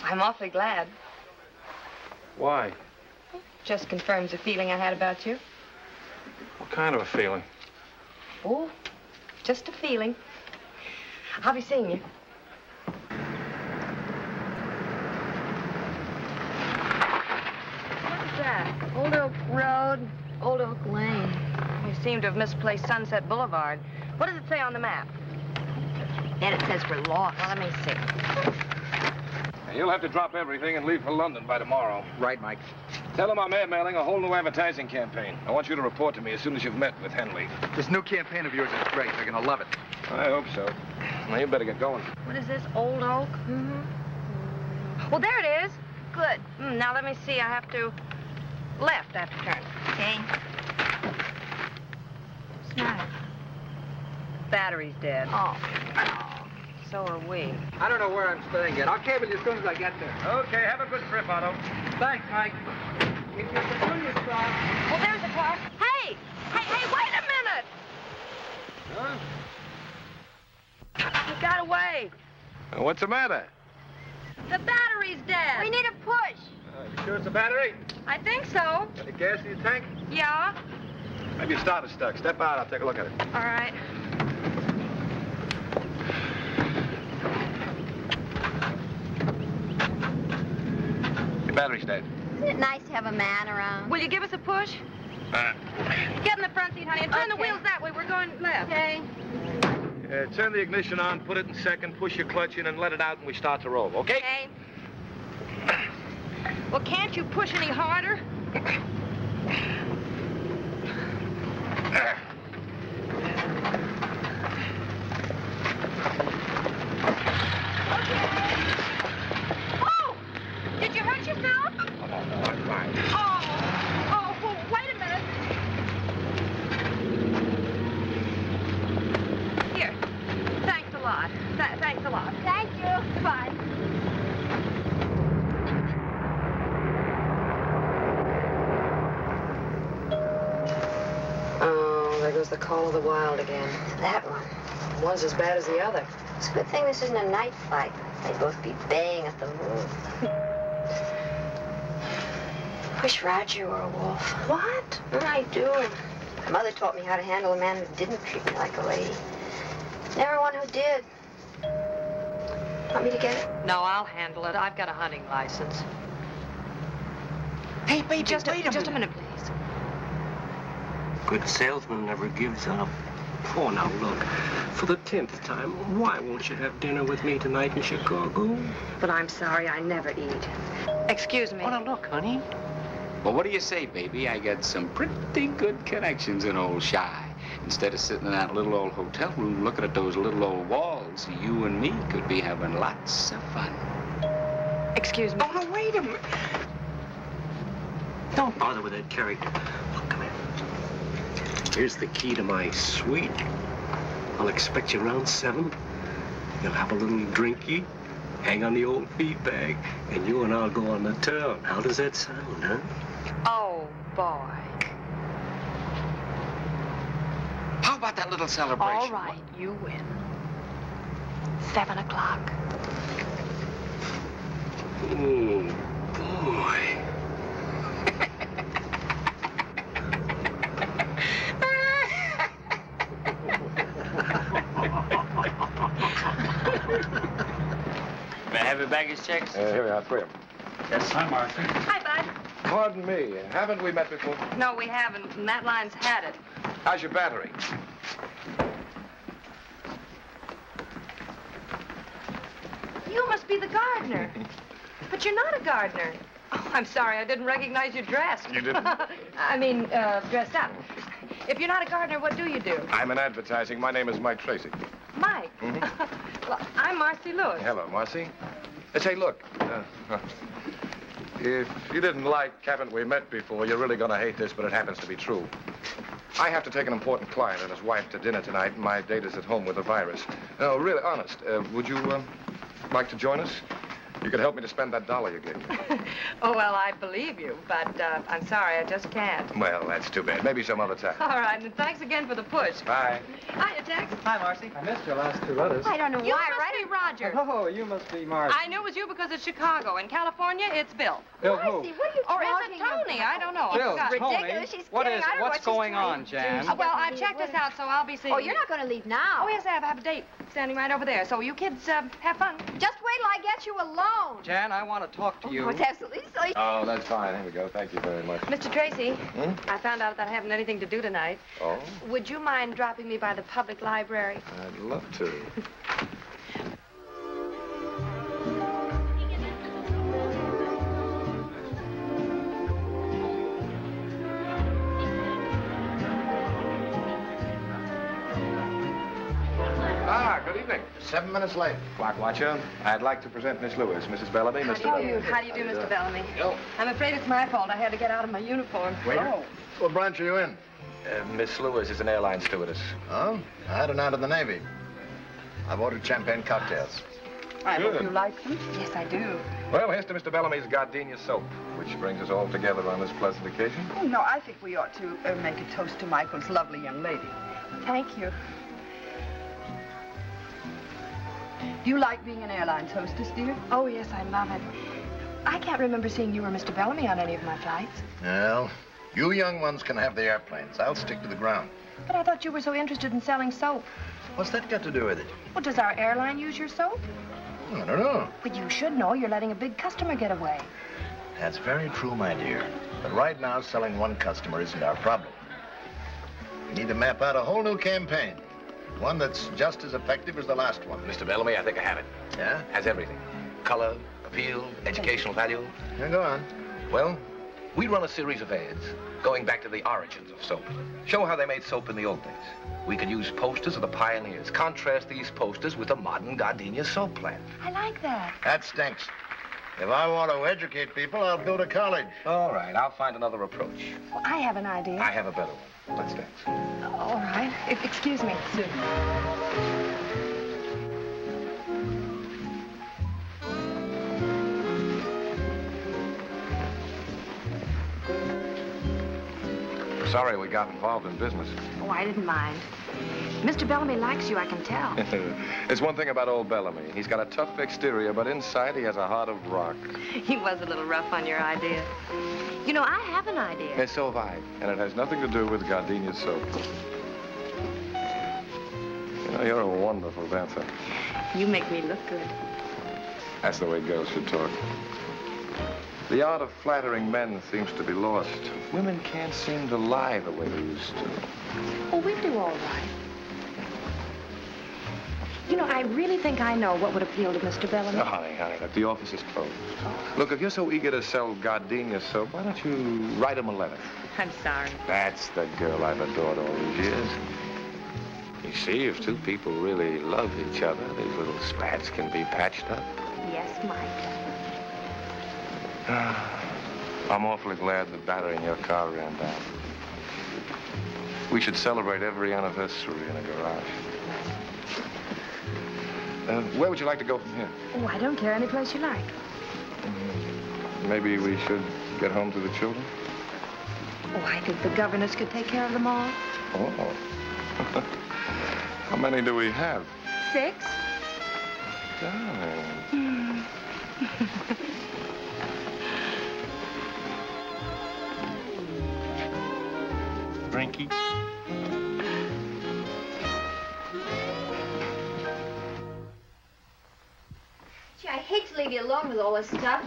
I'm awfully glad. Why? Just confirms a feeling I had about you. What kind of a feeling? Oh, just a feeling. I'll be seeing you. What's that? Old Oak Road, Old Oak Lane. You seem to have misplaced Sunset Boulevard. What does it say on the map? And it says we're lost. Well, let me see. You'll have to drop everything and leave for London by tomorrow. Right, Mike. Tell them I'm airmailing a whole new advertising campaign. I want you to report to me as soon as you've met with Henley. This new campaign of yours is great. They're going to love it. I hope so. Now, you better get going. What is this, Old Oak? Mm-hmm. Well, there it is. Good. Now, let me see. I have to... Left, I have to turn. Okay. What's the matter? Battery's dead. Oh. So are we. I don't know where I'm staying yet. I'll cable you as soon as I get there. Okay, have a good trip, Otto. Thanks, Mike. If you continue, Scott. Well, there's a car. Hey! Hey, wait a minute! Huh? He got away. What's the matter? The battery's dead. We need a push. You sure it's a battery? I think so. Any gas in your tank? Yeah. Maybe your starter's stuck. Step out, I'll take a look at it. All right. battery's dead. Isn't it nice to have a man around? Will you give us a push? Get in the front seat, honey, and turn the wheels that way. We're going left. Okay. Turn the ignition on, put it in second, push your clutch in, and let it out, and we start to roll, okay? Okay. Well, can't you push any harder? Oh! Did you hurt yourself? I'm fine. Oh, well, wait a minute. Here. Thanks a lot. Thanks a lot. Thank you. Goodbye. Oh, there goes the call of the wild again. That one. One's as bad as the other. It's a good thing this isn't a night flight. They'd both be baying at the moon. Wish Roger were a wolf. What? I do. My mother taught me how to handle a man who didn't treat me like a lady. Never one who did. Want me to get it? No, I'll handle it. I've got a hunting license. Hey, baby, Just a minute, please. Good salesman never gives up. Oh, now look, for the 10th time, why won't you have dinner with me tonight in Chicago? But I'm sorry, I never eat. Excuse me. Oh, now look, honey. Well, what do you say, baby? I got some pretty good connections in old Shy. Instead of sitting in that little old hotel room looking at those little old walls, you and me could be having lots of fun. Excuse me. Oh, no, wait a minute. Don't bother with that character. Look, come here. Here's the key to my suite. I'll expect you around 7. You'll have a little drinky, hang on the old feed bag, and you and I'll go on the town. How does that sound, huh? Oh, boy. How about that little celebration? All right, you win. 7 o'clock. Oh, boy. May I have your baggage checks? Here we are, 3 of them. Yes, hi, Martha. Hi, Bud. Pardon me, haven't we met before? No, we haven't, and that line's had it. How's your battery? You must be the gardener. But you're not a gardener. Oh, I'm sorry, I didn't recognize you dressed. You didn't? I mean, dressed up. If you're not a gardener, what do you do? I'm in advertising. My name is Mike Tracy. Mike. Well, I'm Marcy Lewis. Hello, Marcy. Say, look, if you didn't like haven't we met before, you're really going to hate this, but it happens to be true. I have to take an important client and his wife to dinner tonight, and my date is at home with a virus. No, really, honest, would you like to join us? You could help me to spend that $1 you gave me. Oh, well, I believe you, but I'm sorry, I just can't. Well, that's too bad. Maybe some other time. All right, and thanks again for the push. Bye. Hiya, Tex. Hi, Marcy. I missed your last 2 letters. I don't know why. You must be Roger. Oh, you must be Marcy. I knew it was you because it's Chicago. In California, it's Bill. Bill who? Marcy, what are you Or is talking it Tony? about? I don't know. Bill, I forgot. Ridiculous. She's What kidding. is I it? don't know What's what she's going trying on, to Jan? do. Well, I've checked this out, so I'll be seeing Oh, you're not going to leave now. Oh, yes, I have a date standing right over there. So you kids have fun. Just wait till I get you alone. Jan, I want to talk to you. Oh, it's absolutely silly. Oh, that's fine. Here we go. Thank you very much. Mr. Tracy, I found out that I haven't anything to do tonight. Oh? Would you mind dropping me by the public library? I'd love to. Good evening. 7 minutes late. Clock watcher, I'd like to present Miss Lewis, Mrs. Bellamy, Mr. Bellamy. How do you do, Mr. Bellamy? I'm afraid it's my fault. I had to get out of my uniform. Waiter? What branch are you in? Miss Lewis is an airline stewardess. Oh? I had an out of the Navy. I've ordered champagne cocktails. I Good. hope you like them. Yes, I do. Well, here's to Mr. Bellamy's gardenia soap, which brings us all together on this pleasant occasion. Oh, no, I think we ought to make a toast to Michael's lovely young lady. Thank you. Do you like being an airline hostess, dear? Oh, yes, I love it. I can't remember seeing you or Mr. Bellamy on any of my flights. Well, you young ones can have the airplanes. I'll stick to the ground. But I thought you were so interested in selling soap. What's that got to do with it? Well, does our airline use your soap? I don't know. But you should know. You're letting a big customer get away. That's very true, my dear. But right now, selling one customer isn't our problem. We need to map out a whole new campaign. One that's just as effective as the last one. Mr. Bellamy, I think I have it. Yeah? Has everything. Color, appeal, educational value. Yeah, go on. Well, we run a series of ads going back to the origins of soap. Show how they made soap in the old days. We could use posters of the pioneers. Contrast these posters with a modern gardenia soap plant. I like that. That stinks. If I want to educate people, I'll go to college. All right, I'll find another approach. Well, I have an idea. I have a better one. Let's dance. All right. Excuse me. Sorry we got involved in business. Oh, I didn't mind. Mr. Bellamy likes you, I can tell. It's one thing about old Bellamy. He's got a tough exterior, but inside he has a heart of rock. He was a little rough on your idea. You know, I have an idea. And so have I. And it has nothing to do with gardenia soap. You know, you're a wonderful dancer. You make me look good. That's the way girls should talk. The art of flattering men seems to be lost. Women can't seem to lie the way they used to. Oh, we do all right. You know, I really think I know what would appeal to Mr. Bellamy. Oh, honey, look, the office is closed. Look, if you're so eager to sell gardenia soap, why don't you write him a letter? I'm sorry. That's the girl I've adored all these years. You see, if two people really love each other, these little spats can be patched up. Yes, Mike. I'm awfully glad the battery in your car ran down. We should celebrate every anniversary in a garage. Where would you like to go from here? Oh, I don't care. Any place you like. Maybe we should get home to the children? Oh, I think the governess could take care of them all. Oh. How many do we have? 6. Darling. Drinky. Gee, I hate to leave you alone with all this stuff.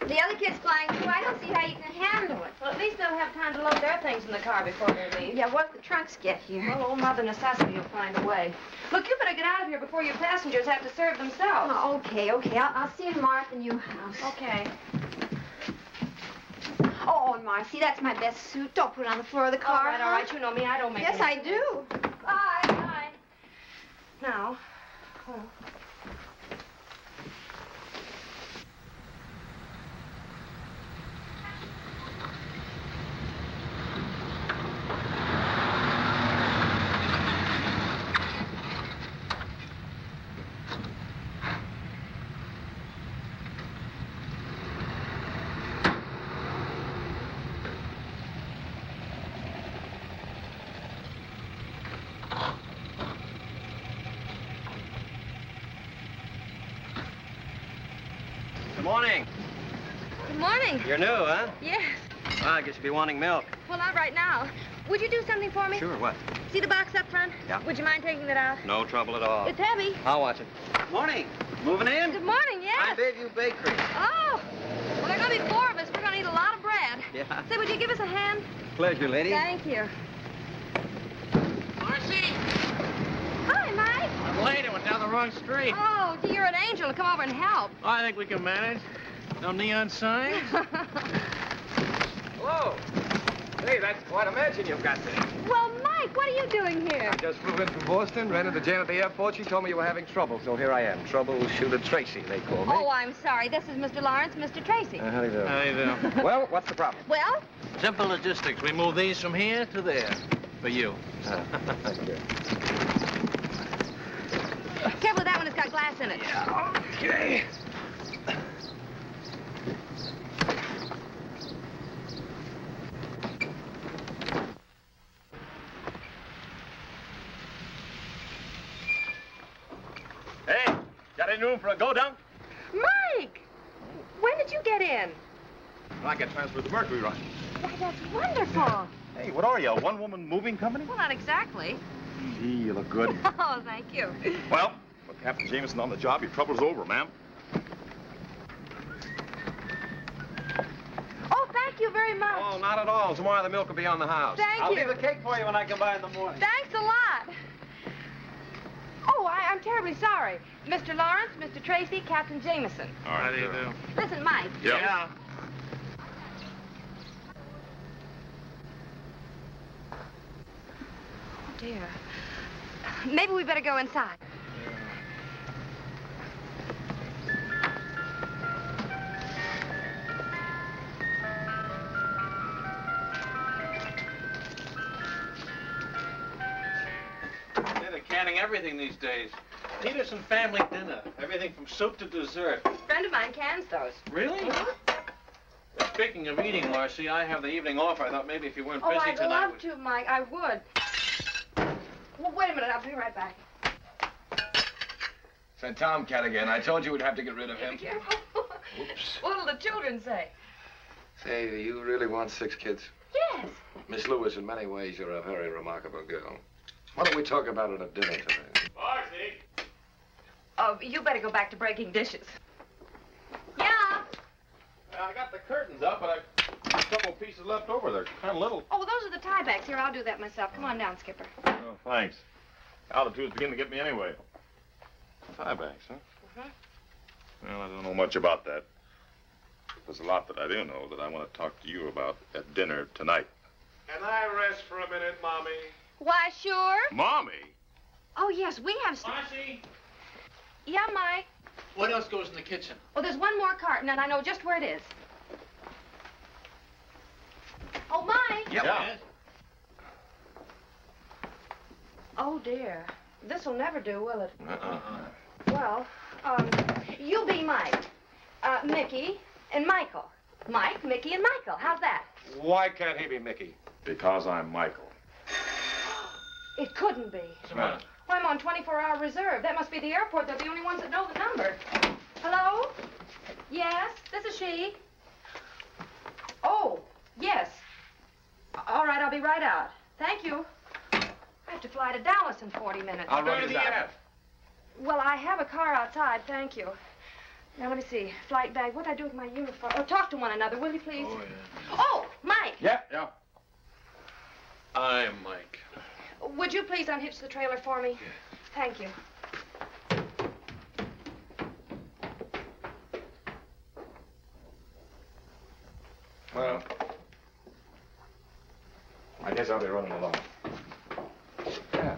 The other kids flying through, I don't see how you can handle it. Well, at least they'll have time to load their things in the car before they leave. Yeah, what if the trunks get here? Well, old Mother Necessity will find a way. Look, you better get out of here before your passengers have to serve themselves. Oh, okay. I'll see you tomorrow at the new house. Okay. Oh, and Marcy, that's my best suit. Don't put it on the floor of the car. All right. You know me. I don't make Yes, any I mistakes. do. Bye. Bye. Now. Oh. Good morning. Good morning. You're new, huh? Yes. Well, I guess you'll be wanting milk. Well, not right now. Would you do something for me? Sure, what? See the box up front? Yeah. Would you mind taking it out? No trouble at all. It's heavy. I'll watch it. Morning. Moving in? Good morning, yes. I Bayview Bakery. Oh. Well, there are going to be 4 of us. We're going to eat a lot of bread. Yeah. Say, would you give us a hand? Pleasure, lady. Thank you. Marcy! Hi, Mike. I'm late. I went down the wrong street. Oh, gee, you're an angel to come over and help. I think we can manage. No neon signs? Hello. Hey, that's quite a mansion you've got there. Well, Mike, what are you doing here? I just flew in from Boston, ran into Jan at the airport. She told me you were having trouble, so here I am. Troubleshooter Tracy, they call me. Oh, I'm sorry. This is Mr. Lawrence, Mr. Tracy. How do you do? How do you do? Well, what's the problem? Well? Simple logistics. We move these from here to there. For you. Careful with that one. It's got glass in it. Okay. Hey, got any room for a go-dunk? Mike! When did you get in? I got transferred to Mercury Run. Why, that's wonderful. Hey, what are you, a one-woman moving company? Well, not exactly. Gee, you look good. Oh, thank you. Well, with Captain Jameson on the job, your trouble's over, ma'am. not at all. Tomorrow the milk will be on the house. Thank I'll you. leave a cake for you when I come by in the morning. Thanks a lot. Oh, I'm terribly sorry. Mr. Lawrence, Mr. Tracy, Captain Jameson. All right, how do you do? Listen, Mike. Yeah. Oh, dear. Maybe we better go inside. They're canning everything these days. Peterson family dinner. Everything from soup to dessert. A friend of mine cans those. Really? Speaking of eating, Marcy, I have the evening off. I thought maybe if you weren't Oh, busy I'd tonight... love to, Mike. I would. Well, wait a minute. I'll be right back. It's that tomcat again. I told you we'd have to get rid of him. Be careful. Oops. What'll the children say? Say, you really want 6 kids? Yes. Miss Lewis, in many ways, you're a very remarkable girl. Why don't we talk about it at dinner today? Marcy! Oh, you better go back to breaking dishes. Yeah. I got the curtains up, but a couple pieces left over. They're kind of little. Oh, those are the tie backs. Here, I'll do that myself. Come on down, Skipper. Oh, thanks. Altitude's beginning to get me anyway. Tie bags, huh? Well, I don't know much about that. There's a lot that I do know that I want to talk to you about at dinner tonight. Can I rest for a minute, Mommy? Why, sure. Mommy? Oh, yes, we have... Marcy? Yeah, Mike. What else goes in the kitchen? Oh, there's one more carton, and I know just where it is. Oh, Mike. Yep. Yeah. Oh, dear. This'll never do, will it? Well, you be Mike, Mickey, and Michael. Mike, Mickey, and Michael. How's that? Why can't he be Mickey? Because I'm Michael. It couldn't be. What's the matter? Well, I'm on 24-hour reserve. That must be the airport. They're the only ones that know the number. Hello? Yes, this is she. Oh, yes. All right, I'll be right out. Thank you. I have to fly to Dallas in 40 minutes. I'll run you down. Well, I have a car outside, thank you. Now, let me see. Flight bag. What'd I do with my uniform? Oh, talk to one another, will you, please? Oh, yeah. Oh, Mike. Yeah. I'm Mike. Would you please unhitch the trailer for me? Thank you. Well, I guess I'll be running along. Yeah.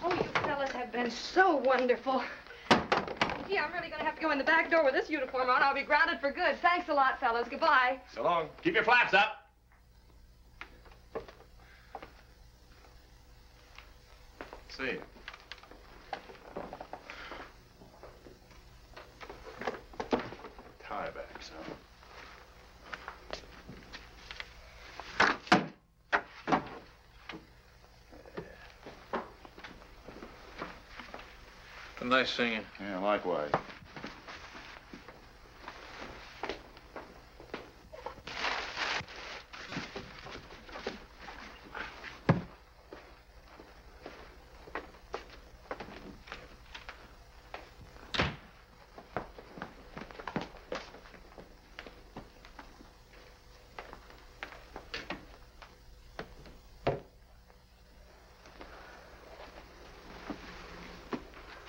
Oh, you fellas have been so wonderful. Gee, I'm really going to have to go in the back door with this uniform on. I'll be grounded for good. Thanks a lot, fellas. Goodbye. So long. Keep your flaps up. See you. Tie bags, huh? Nice singing. Yeah, likewise.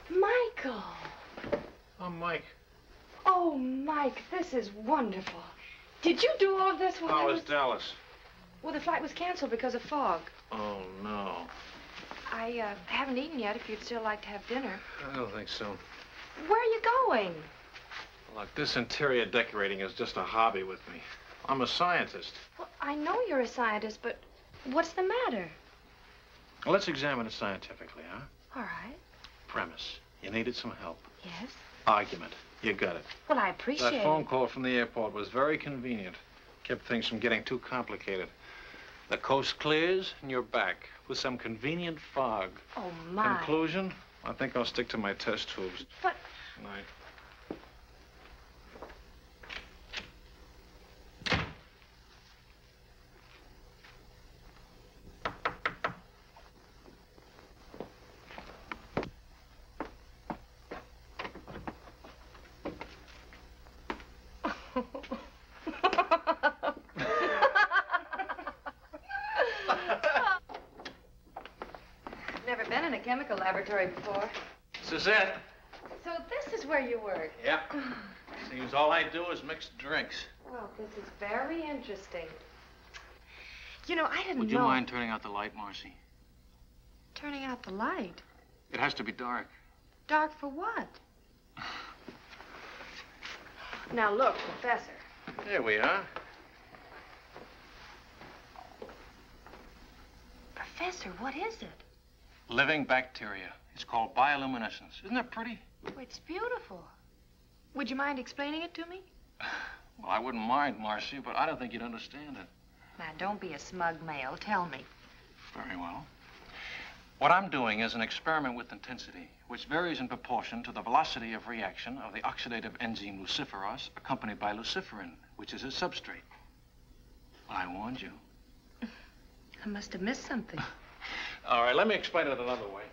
Michael. I'm Mike. Oh, Mike, this is wonderful. Did you do all of this while How was Dallas? Well, the flight was canceled because of fog. Oh, no. I haven't eaten yet if you'd still like to have dinner. I don't think so. Where are you going? Look, this interior decorating is just a hobby with me. I'm a scientist. Well, I know you're a scientist, but what's the matter? Well, let's examine it scientifically, huh? All right. Premise. You needed some help. Yes? Argument. You got it. Well, I appreciate That phone call from the airport was very convenient. Kept things from getting too complicated. The coast clears and you're back with some convenient fog. Oh, my. Conclusion? I think I'll stick to my test tubes. But... Night. chemical laboratory before. This is it. So this is where you work? Yeah. Seems all I do is mix drinks. Well, this is very interesting. You know, I didn't know... Would you mind turning out the light, Marcy? Turning out the light? It has to be dark. Dark for what? Now, look, Professor. Here we are. Professor, what is it? Living bacteria. It's called bioluminescence. Isn't that pretty? Oh, it's beautiful. Would you mind explaining it to me? Well, I wouldn't mind, Marcy, but I don't think you'd understand it. Now, don't be a smug male. Tell me. Very well. What I'm doing is an experiment with intensity, which varies in proportion to the velocity of reaction of the oxidative enzyme luciferase, accompanied by luciferin, which is its substrate. Well, I warned you. I must have missed something. All right, let me explain it another way.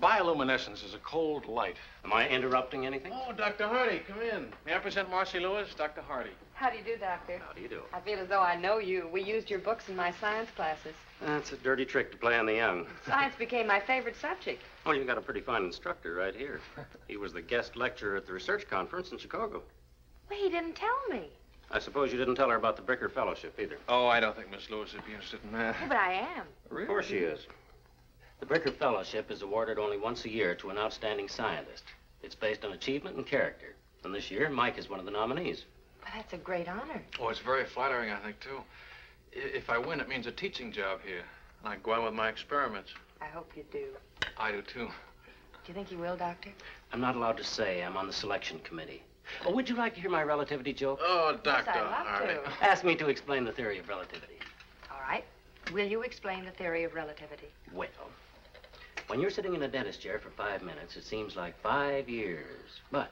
Bioluminescence is a cold light. Am I interrupting anything? Oh, Dr. Hardy, come in. May I present Marcy Lewis, Dr. Hardy. How do you do, Doctor? How do you do? I feel as though I know you. We used your books in my science classes. That's a dirty trick to play on the young. Science became my favorite subject. Well, you got a pretty fine instructor right here. He was the guest lecturer at the research conference in Chicago. Well, he didn't tell me. I suppose you didn't tell her about the Bricker Fellowship either. Oh, I don't think Miss Lewis would be interested in that. Yeah, but I am. Really? Of course she is. The Bricker Fellowship is awarded only once a year to an outstanding scientist. It's based on achievement and character. And this year, Mike is one of the nominees. But that's a great honor. Oh, it's very flattering, I think, too. If I win, it means a teaching job here. And I can go on with my experiments. I hope you do. I do, too. Do you think you will, Doctor? I'm not allowed to say. I'm on the selection committee. Oh, would you like to hear my relativity joke? Oh, Dr. Yes, I'd love Hardy. to. Ask me to explain the theory of relativity. All right. Will you explain the theory of relativity? Well, when you're sitting in a dentist chair for 5 minutes, it seems like 5 years. But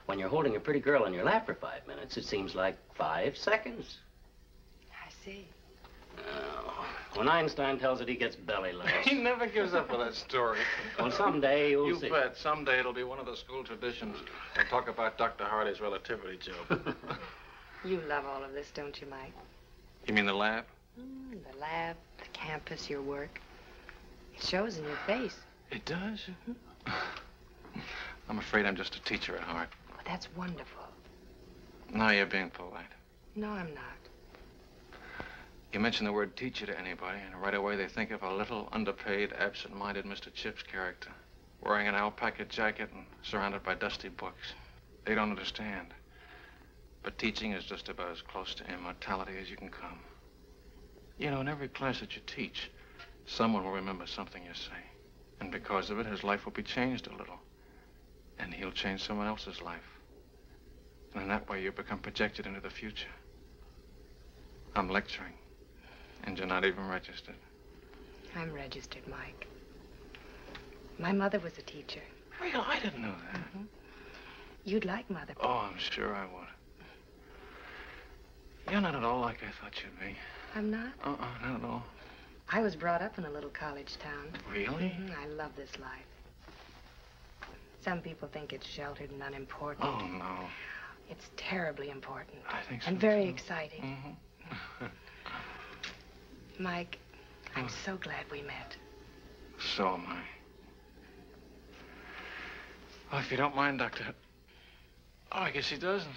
when you're holding a pretty girl in your lap for 5 minutes, it seems like 5 seconds. I see. Oh, when Einstein tells it, he gets belly laughs. He never gives up with that story. Well, someday you'll see. You bet. Someday it'll be one of the school traditions. We'll talk about Dr. Hardy's relativity joke. You love all of this, don't you, Mike? You mean the lab? The lab, the campus, your work. It shows in your face. It does? I'm afraid I'm just a teacher at heart. Well, that's wonderful. No, you're being polite. No, I'm not. You mention the word teacher to anybody, and right away they think of a little, underpaid, absent-minded Mr. Chips character, wearing an alpaca jacket and surrounded by dusty books. They don't understand. But teaching is just about as close to immortality as you can come. You know, in every class that you teach, someone will remember something you say. And because of it, his life will be changed a little. And he'll change someone else's life. And in that way, you become projected into the future. I'm lecturing. And you're not even registered. I'm registered, Mike. My mother was a teacher. Well, I didn't know that. Mm-hmm. You'd like Mother. Oh, I'm sure I would. You're not at all like I thought you'd be. I'm not? Not at all. I was brought up in a little college town. Really? Mm-hmm. I love this life. Some people think it's sheltered and unimportant. Oh, no. It's terribly important. I think so, and very too. exciting. Mm-hmm. Mike, I'm so glad we met. So am I. Oh, if you don't mind, Doctor. Oh, I guess he doesn't.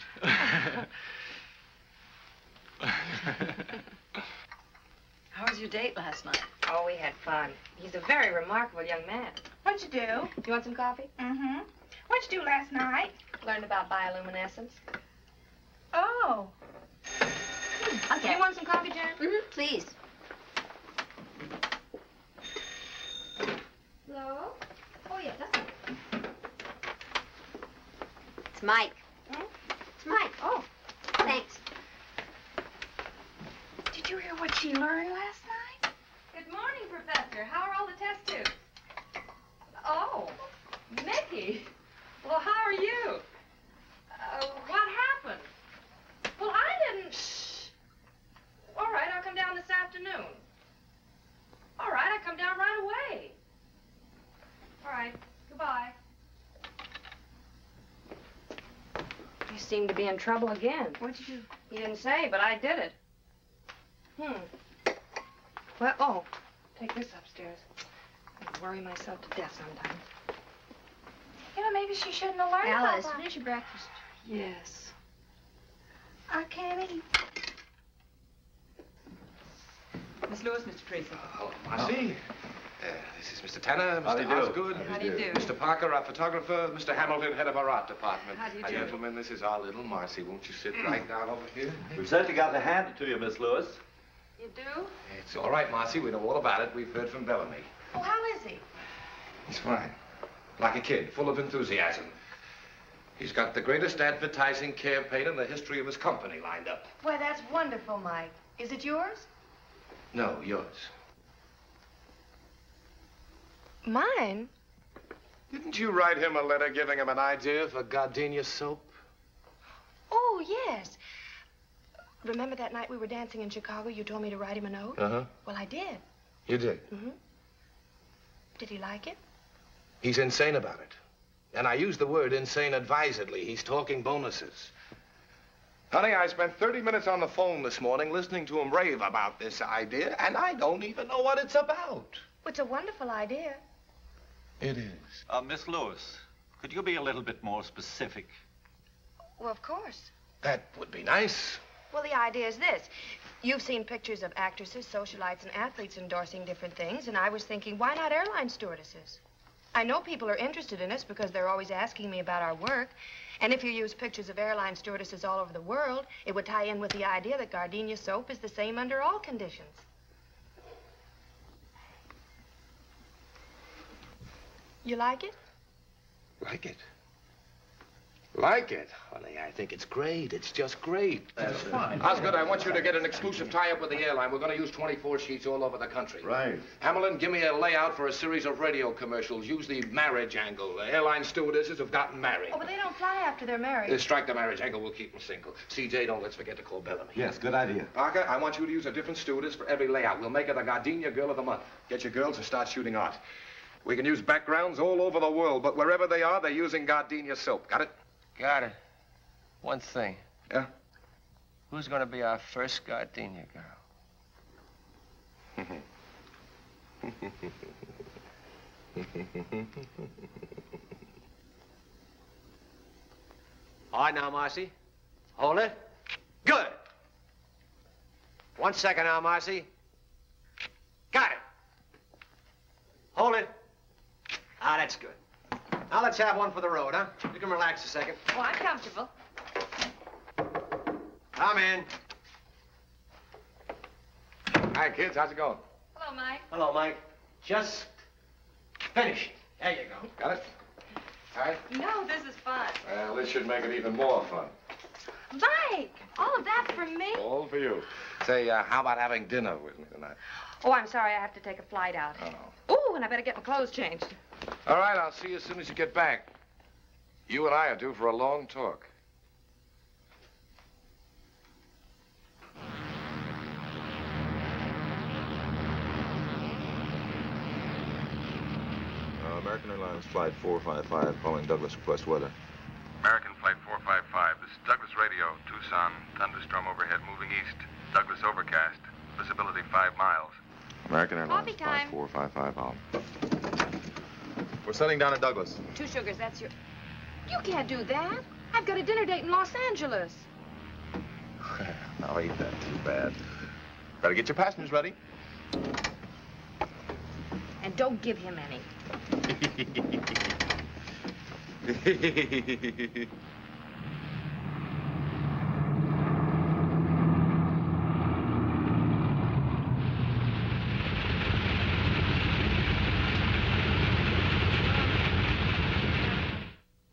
How was your date last night? Oh, we had fun. He's a very remarkable young man. What'd you do? You want some coffee? Mm-hmm. What'd you do last night? Learned about bioluminescence. Oh. Okay. You want some coffee, Jan? Mm-hmm, please. Hello? Oh, yeah, that's it. It's Mike. Hmm? It's Mike. Oh. Thanks. Did you hear what she learned last night? Good morning, Professor. How are all the test tubes? Oh, Mickey. Well, how are you? What happened? Well, I didn't... Shh. All right, I'll come down this afternoon. All right, I'll come down right away. All right, goodbye. You seem to be in trouble again. What'd you do? You didn't say, but I did it. Well, oh, take this upstairs. worry myself to death sometimes. You know, maybe she shouldn't have learned about Alice, that. finish your breakfast. Yes. I can't eat. Miss Lewis, Mr. Tracy. Hello, Marcy. This is Mr. Tanner, How do Mr. you do? Osgood. How do you do? Mr. Parker, our photographer. Mr. Hamilton, head of our art department. How do you do? Gentlemen, this is our little Marcy. Won't you sit right down over here? We've certainly got to hand it to you, Miss Lewis. You do? It's all right, Marcy. We know all about it. We've heard from Bellamy. Oh, how is he? He's fine. Like a kid, full of enthusiasm. He's got the greatest advertising campaign in the history of his company lined up. Why, that's wonderful, Mike. Is it yours? No, yours. Mine? Didn't you write him a letter giving him an idea for gardenia soap? Oh, yes. Remember that night we were dancing in Chicago? You told me to write him a note? Uh-huh. Well, I did. You did? Mm-hmm. Did he like it? He's insane about it. And I use the word insane advisedly. He's talking bonuses. Honey, I spent 30 minutes on the phone this morning listening to him rave about this idea, and I don't even know what it's about. It's a wonderful idea. It is. Miss Lewis, could you be a little bit more specific? Well, of course. That would be nice. Well, the idea is this. You've seen pictures of actresses, socialites, and athletes endorsing different things, and I was thinking, why not airline stewardesses? I know people are interested in us because they're always asking me about our work. And if you use pictures of airline stewardesses all over the world, it would tie in with the idea that gardenia soap is the same under all conditions. You like it? Like it? Like it? Honey, I think it's great. It's just great. That's fine. Osgood, I want you to get an exclusive tie-up with the airline. We're going to use 24 sheets all over the country. Right. Hamilton, give me a layout for a series of radio commercials. Use the marriage angle. The airline stewardesses have gotten married. Oh, but they don't fly after they're married. Strike the marriage angle. We'll keep them single. CJ, don't let's forget to call Bellamy. Yes, good idea. Parker, I want you to use a different stewardess for every layout. We'll make her the Gardenia Girl of the Month. Get your girls to start shooting art. We can use backgrounds all over the world, but wherever they are, they're using Gardenia soap. Got it? Got it. One thing. Yeah? Who's going to be our first gardenia girl? All right now, Marcy. Hold it. Good. 1 second now, Marcy. Got it. Hold it. Ah, that's good. Now let's have one for the road, huh? You can relax a second. Oh, I'm comfortable. Come in. Hi, kids. How's it going? Hello, Mike. Hello, Mike. Just finish. There you go. Got it? All right. No, this is fun. Well, this should make it even more fun. Mike, all of that for me? All for you. Say, how about having dinner with me tonight? Oh, I'm sorry. I have to take a flight out. Oh, and I better get my clothes changed. All right, I'll see you as soon as you get back. You and I are due for a long talk. American Airlines Flight 455, calling Douglas, request weather. American Flight 455, this is Douglas Radio, Tucson, thunderstorm overhead moving east. Douglas overcast, visibility 5 miles. American Airlines Coffee Flight time. 455 out. We're settling down at Douglas. 2 sugars, that's your... You can't do that. I've got a dinner date in Los Angeles. Now, ain't that too bad. Better get your passengers ready. And don't give him any.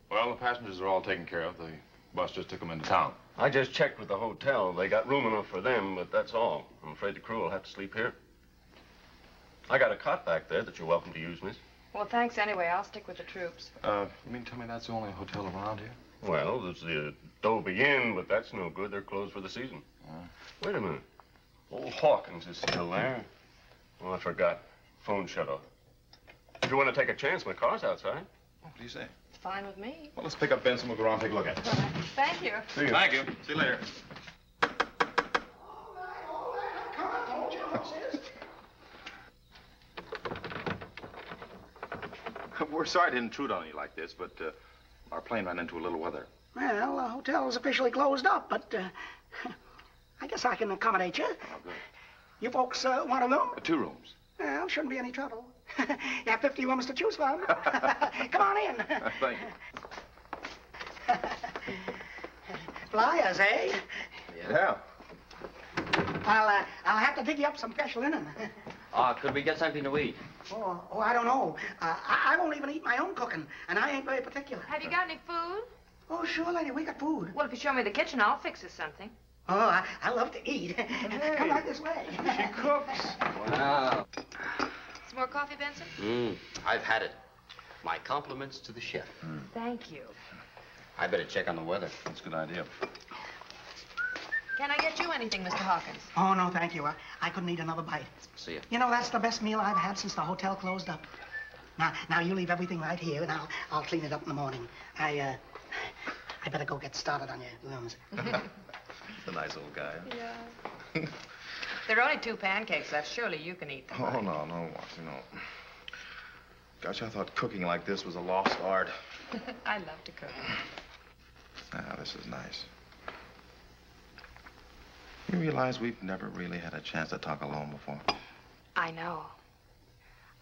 Well, the passengers are all taken care of. The bus just took them into town. I just checked with the hotel. They got room enough for them, but that's all. I'm afraid the crew will have to sleep here. I got a cot back there that you're welcome to use, miss. Well, thanks anyway. I'll stick with the troops. You mean tell me that's the only hotel around here? Well, there's the Adobe Inn, but that's no good. They're closed for the season. Wait a minute. Old Hawkins is still there. Oh, I forgot. Phone shut off. If you want to take a chance, my car's outside. What do you say? It's fine with me. Well, let's pick up Benson. We'll go around and take a look at it. Thank you. See you. Thank you. See you later. we're sorry to intrude on you like this, but our plane ran into a little weather. Well, the hotel's officially closed up, but I guess I can accommodate you. Oh, good. You folks want a room? 2 rooms. Well, shouldn't be any trouble. You have 50 rooms to choose from. Come on in. Thank you. Flyers, eh? Yeah. I'll have to dig you up some fresh linen. Could we get something to eat? Oh, I don't know. I won't even eat my own cooking, and I ain't very particular. Have you got any food? Oh, sure, lady, we got food. Well, if you show me the kitchen, I'll fix us something. Oh, I love to eat. Come right this way. She cooks. Wow. Some more coffee, Benson? I've had it. My compliments to the chef. Thank you. I better check on the weather. That's a good idea. Can I get you anything, Mr. Hawkins? Oh, no, thank you. I couldn't eat another bite. See ya. You know, that's the best meal I've had since the hotel closed up. Now you leave everything right here, and I'll clean it up in the morning. I better go get started on your rooms. He's a nice old guy. Yeah. There are only 2 pancakes left. Surely you can eat them. Oh, no, Marcy, no. Gosh, I thought cooking like this was a lost art. I love to cook. Ah, this is nice. You realize we've never really had a chance to talk alone before? I know.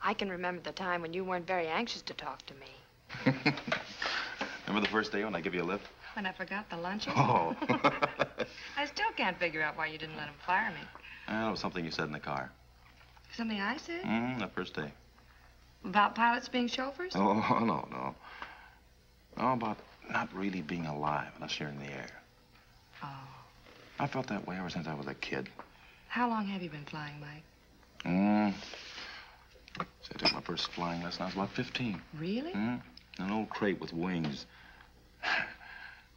I can remember the time when you weren't very anxious to talk to me. Remember the first day when I give you a lift? When I forgot the lunches? Oh. I still can't figure out why you didn't let him fire me. It was something you said in the car. Something I said? That first day. About pilots being chauffeurs? Oh, no. No, about not really being alive unless you're in the air. Oh. I felt that way ever since I was a kid. How long have you been flying, Mike? So I took my first flying lesson. I was about 15. Really? An old crate with wings.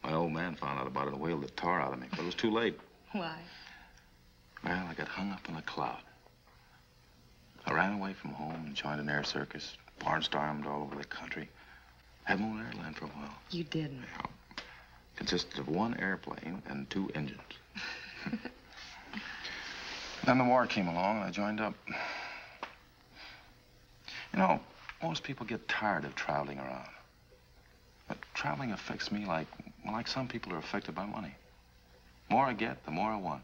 My old man found out about it and wailed the tar out of me, but it was too late. Why? Well, I got hung up in a cloud. I ran away from home and joined an air circus, barnstormed all over the country. Had my own airline for a while. You didn't? Yeah. Consisted of 1 airplane and 2 engines. Then the war came along and I joined up. You know, most people get tired of traveling around. But traveling affects me like some people are affected by money. The more I get, the more I want.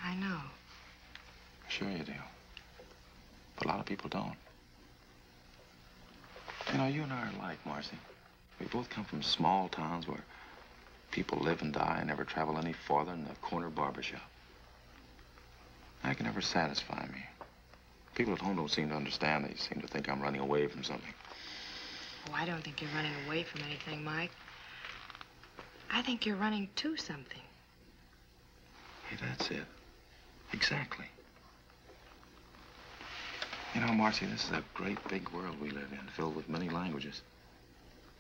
I know. Sure you do. But a lot of people don't. You know, you and I are alike, Marcy. We both come from small towns where people live and die and never travel any farther than a corner barbershop. That can never satisfy me. People at home don't seem to understand. They seem to think I'm running away from something. Oh, I don't think you're running away from anything, Mike. I think you're running to something. Hey, that's it. Exactly. You know, Marcy, this is a great big world we live in, filled with many languages.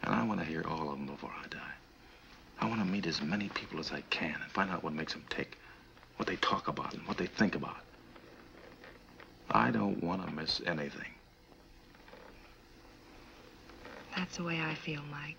And I want to hear all of them before I die. I want to meet as many people as I can and find out what makes them tick, what they talk about and what they think about. I don't want to miss anything. That's the way I feel, Mike.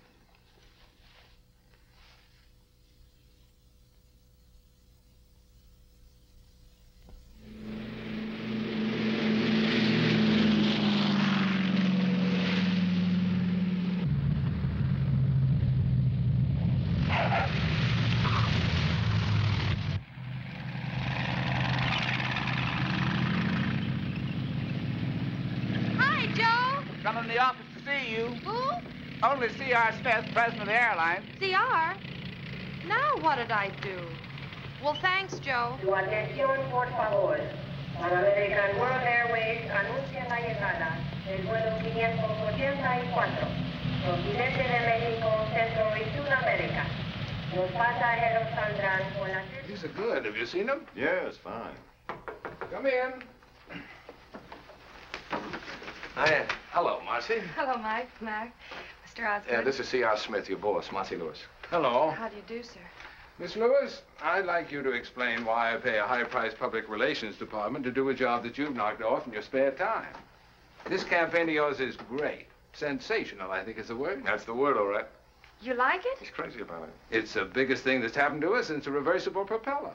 Come in the office to see you. Who? Only C.R. Smith, president of the airline. C.R.? Now what did I do? Well, thanks, Joe. Su atención, por favor. Pan American World Airways anuncia la llegada del vuelo 584, procedente de México, Centro y Sudamérica. Los pasajeros saldrán por la... These are good. Have you seen them? Yes, fine. Come in. Hi. Hello, Marcy. Hello, Mike. Mac. Mr. Osgood. Yeah, this is C.R. Smith, your boss, Marcy Lewis. Hello. How do you do, sir? Miss Lewis, I'd like you to explain why I pay a high-priced public relations department to do a job that you've knocked off in your spare time. This campaign of yours is great. Sensational, I think is the word. That's the word, all right. You like it? He's crazy about it. It's the biggest thing that's happened to us since a reversible propeller.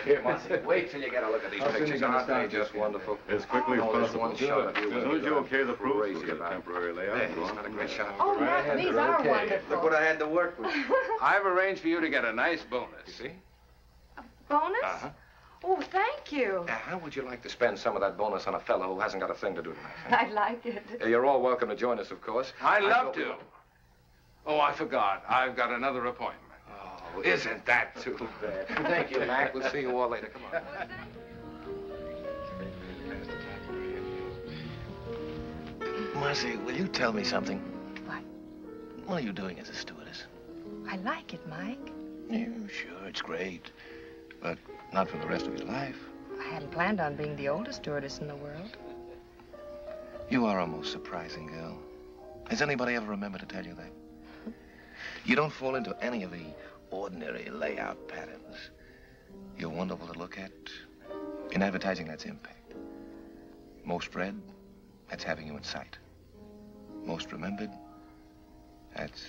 Here, Marcy, wait till you get a look at these pictures. Aren't they just wonderful? As quickly as there's possible. one shot of you. As soon as you okay the proof, we'll Crazy get a about it. temporary layout. There, he's got a great shot. Oh, Mac, these are wonderful. Look what I had to work with. I've arranged for you to get a nice bonus. You see? Bonus? Uh-huh. Oh, thank you. How would you like to spend some of that bonus on a fellow who hasn't got a thing to do tonight? I'd like it. You're all welcome to join us, of course. I'd love to. Oh, I forgot. I've got another appointment. Oh, isn't that too bad? Thank you, Mac. We'll see you all later. Come on. Marcy, will you tell me something? What? What are you doing as a stewardess? I like it, Mike. Yeah, sure, it's great. But not for the rest of your life. I hadn't planned on being the oldest stewardess in the world. You are a most surprising girl. Has anybody ever remembered to tell you that? You don't fall into any of the ordinary layout patterns. You're wonderful to look at. In advertising, that's impact. Most read, that's having you in sight. Most remembered, that's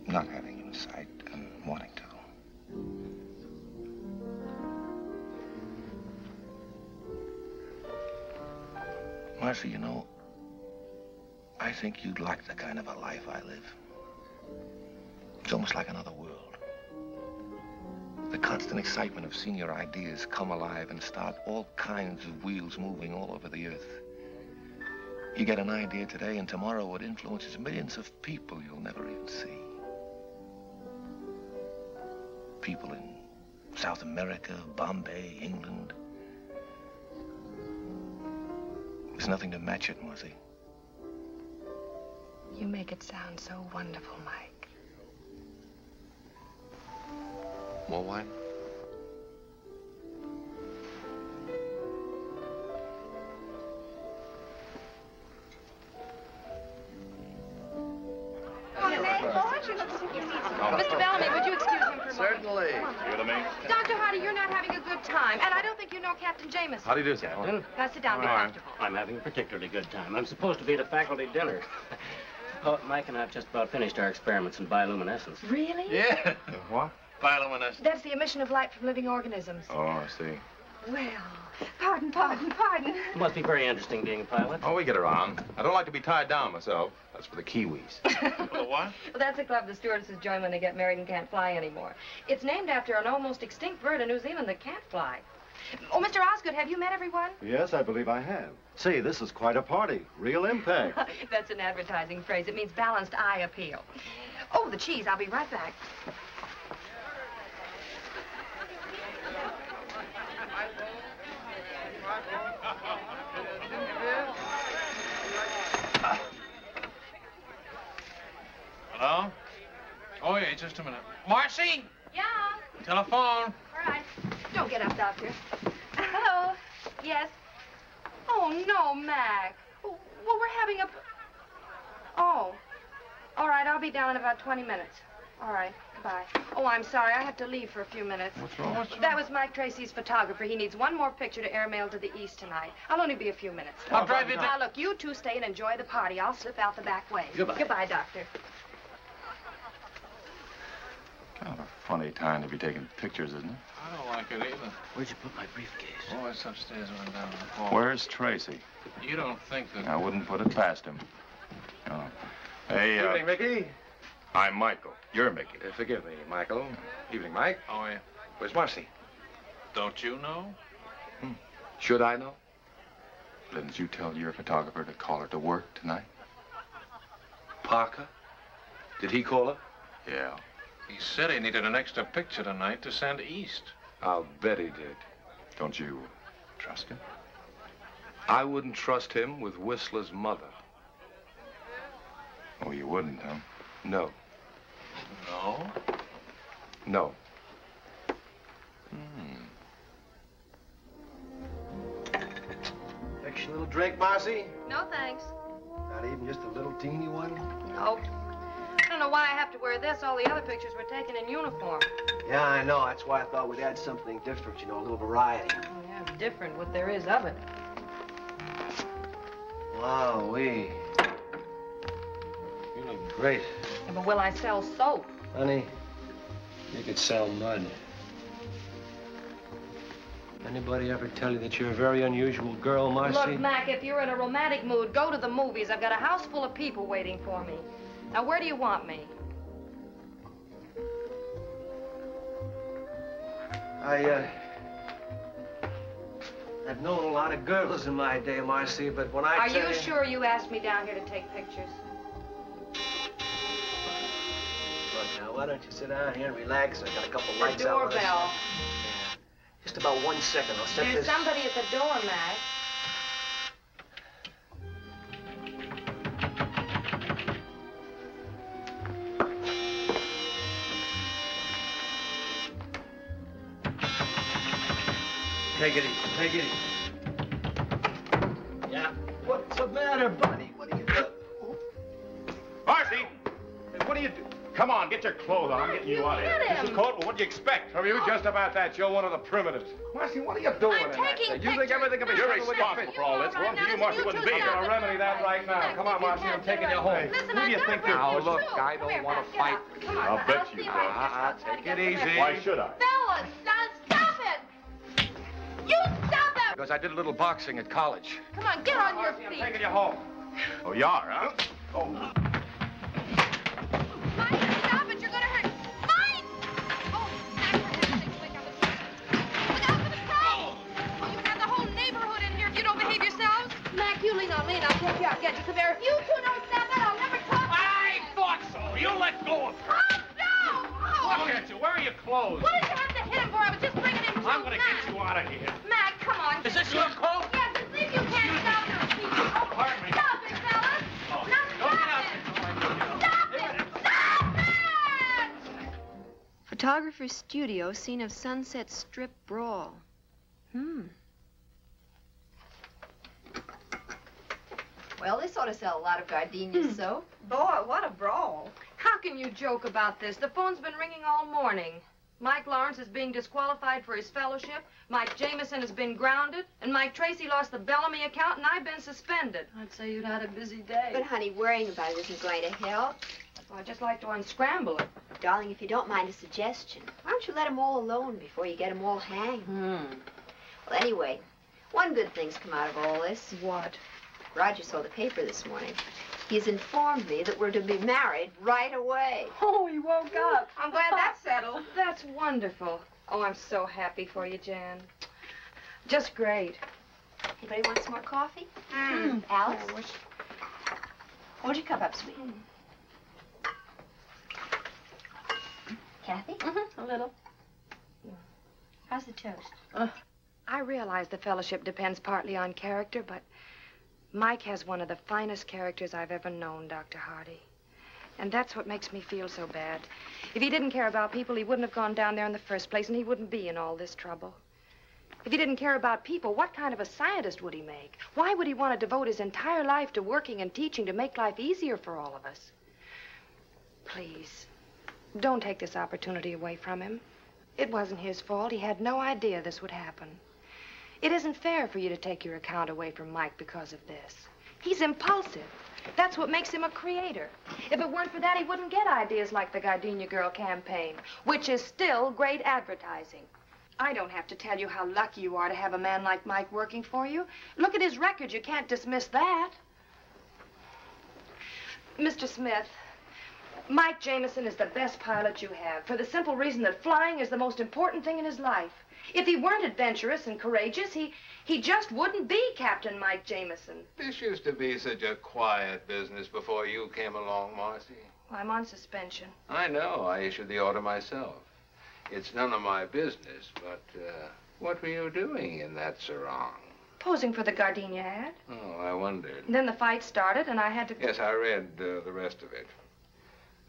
not having you in sight and wanting to. Marcy, you know, I think you'd like the kind of a life I live. It's almost like another world. The constant excitement of seeing your ideas come alive and start all kinds of wheels moving all over the earth. You get an idea today, and tomorrow it influences millions of people you'll never even see. People in South America, Bombay, England. There's nothing to match it, Marcy. You make it sound so wonderful, Mike. More wine? Mr. Bellamy, would you excuse him for a moment? Certainly. Dr. Hardy, you're not having a good time, and I don't think you know Captain Jameson. How do you do, Captain? Now sit down, be comfortable. I'm having a particularly good time. I'm supposed to be at a faculty dinner. Oh, Mike and I have just about finished our experiments in bioluminescence. Really? Yeah. What? Bioluminescence. That's the emission of light from living organisms. Oh, I see. Well, pardon. It must be very interesting being a pilot. Oh, we get around. I don't like to be tied down myself. That's for the Kiwis. The what? Well, that's a club the stewardesses join when they get married and can't fly anymore. It's named after an almost extinct bird in New Zealand that can't fly. Oh, Mr. Osgood, have you met everyone? Yes, I believe I have. Say, this is quite a party. Real impact. That's an advertising phrase. It means balanced eye appeal. Oh, the cheese. I'll be right back. Hello? Oh, yeah, just a minute. Marcy? Yeah? Telephone. All right. Don't get up, Doctor. Hello? Yes? Oh, no, Mac. Well, we're having a... Oh. All right, I'll be down in about 20 minutes. All right, goodbye. Oh, I'm sorry. I have to leave for a few minutes. What's wrong? That was Mike Tracy's photographer. He needs one more picture to airmail to the east tonight. I'll only be a few minutes. I'll drive you down. Now, look, you two stay and enjoy the party. I'll slip out the back way. Goodbye. Goodbye, Doctor. Kind of a funny time to be taking pictures, isn't it? I don't like it either. Where'd you put my briefcase? Oh, it's upstairs and down the hall. Where's Tracy? You don't think that... I wouldn't put it past him. Oh. Hey, Evening, Mickey. I'm Michael. You're Mickey. Forgive me, Michael. Evening, Mike. Oh, yeah. Where's Marcy? Don't you know? Should I know? Didn't you tell your photographer to call her to work tonight? Parker? Did he call her? Yeah. He said he needed an extra picture tonight to send east. I'll bet he did. Don't you trust him? I wouldn't trust him with Whistler's mother. Oh, you wouldn't, huh? No. No? No. Extra little drink, Marcy? No, thanks. Not even just a little teeny one? Nope. I don't know why I have to wear this. All the other pictures were taken in uniform. Yeah, I know. That's why I thought we'd add something different, you know, a little variety. Yeah, different what there is of it. Wowee. You look great. Yeah, but will I sell soap? Honey, you could sell mud. Anybody ever tell you that you're a very unusual girl, Marcy? Look, Mac, if you're in a romantic mood, go to the movies. I've got a house full of people waiting for me. Now, where do you want me? I've known a lot of girls in my day, Marcy, but when I Are tell you sure you asked me down here to take pictures? Look, now, why don't you sit down here and relax? I got a couple The lights out. doorbell. Yeah. Just about 1 second. I'll set There's this. somebody at the door, Mac. Take it easy. Take it easy. Yeah. What's the matter, buddy? What are you doing? Marcy! Hey, what are you doing? Come on, get your clothes on. I'm getting you out of here. This is cold. Well, what do you expect? From you, just about that. You're one of the primitives. Marcy, what are you doing in that thing? You think everything can be You're settled with responsible for all this. Well, you, Marcy, wouldn't be I'm here. gonna remedy that right now. Come on, Marcy, I'm taking you home. Listen, Who do you think you're Now, pushing? look, I don't want to fight. Come on, I'll bet you don't. Take it easy. Why should I? Fellas, now stop it! You stop it! Because I did a little boxing at college. Come on, get on your Marcy, I'm feet. taking you home. Oh, you are, huh? Oh. Mike, stop it! You're gonna hurt. Mike! Oh, Mac, for heaven's sake, wake up and look out for the crowd! Oh, you have the whole neighborhood in here if you don't behave yourselves. Mac, you lean on me and I'll take you out. Get you some air. If you two don't stop it, I'll never talk. I thought so. You let go of her. Oh, no! Oh. Look at you. Where are your clothes? What did you have to hit him for? I was just bringing him I'm going to get you out of here. Mac, come on. Is this your coat? Yes, it's if you can't stop it. Oh, Pardon me. stop it, fellas. Oh, Now don't stop get out it. there. Stop it! Stop it! Photographer's studio, scene of Sunset Strip brawl. Well, this ought to sell a lot of gardenias soap. Boy, what a brawl. How can you joke about this? The phone's been ringing all morning. Mike Lawrence is being disqualified for his fellowship, Mike Jameson has been grounded, and Mike Tracy lost the Bellamy account, and I've been suspended. I'd say you'd had a busy day. But, honey, worrying about it isn't going to help. Well, I'd just like to unscramble it. Darling, if you don't mind a suggestion, why don't you let them all alone before you get them all hanged? Well, anyway, one good thing's come out of all this. What? Roger saw the paper this morning. He's informed me that we're to be married right away. Oh, he woke up. I'm glad that's settled. That's wonderful. Oh, I'm so happy for you, Jan. Just great. Anybody want some more coffee? Alice? Hold your cup up, sweet. Kathy? A little. How's the toast? I realize the fellowship depends partly on character, but Mike has one of the finest characters I've ever known, Dr. Hardy. And that's what makes me feel so bad. If he didn't care about people, he wouldn't have gone down there in the first place, and he wouldn't be in all this trouble. If he didn't care about people, what kind of a scientist would he make? Why would he want to devote his entire life to working and teaching to make life easier for all of us? Please, don't take this opportunity away from him. It wasn't his fault. He had no idea this would happen. It isn't fair for you to take your account away from Mike because of this. He's impulsive. That's what makes him a creator. If it weren't for that, he wouldn't get ideas like the Gardenia Girl campaign, which is still great advertising. I don't have to tell you how lucky you are to have a man like Mike working for you. Look at his record. You can't dismiss that. Mr. Smith, Mike Jameson is the best pilot you have, for the simple reason that flying is the most important thing in his life. If he weren't adventurous and courageous, he just wouldn't be Captain Mike Jameson. This used to be such a quiet business before you came along, Marcy. Well, I'm on suspension. I know. I issued the order myself. It's none of my business, but what were you doing in that sarong? Posing for the Gardenia ad. Oh, I wondered. Then the fight started, and I had to... Yes, I read the rest of it.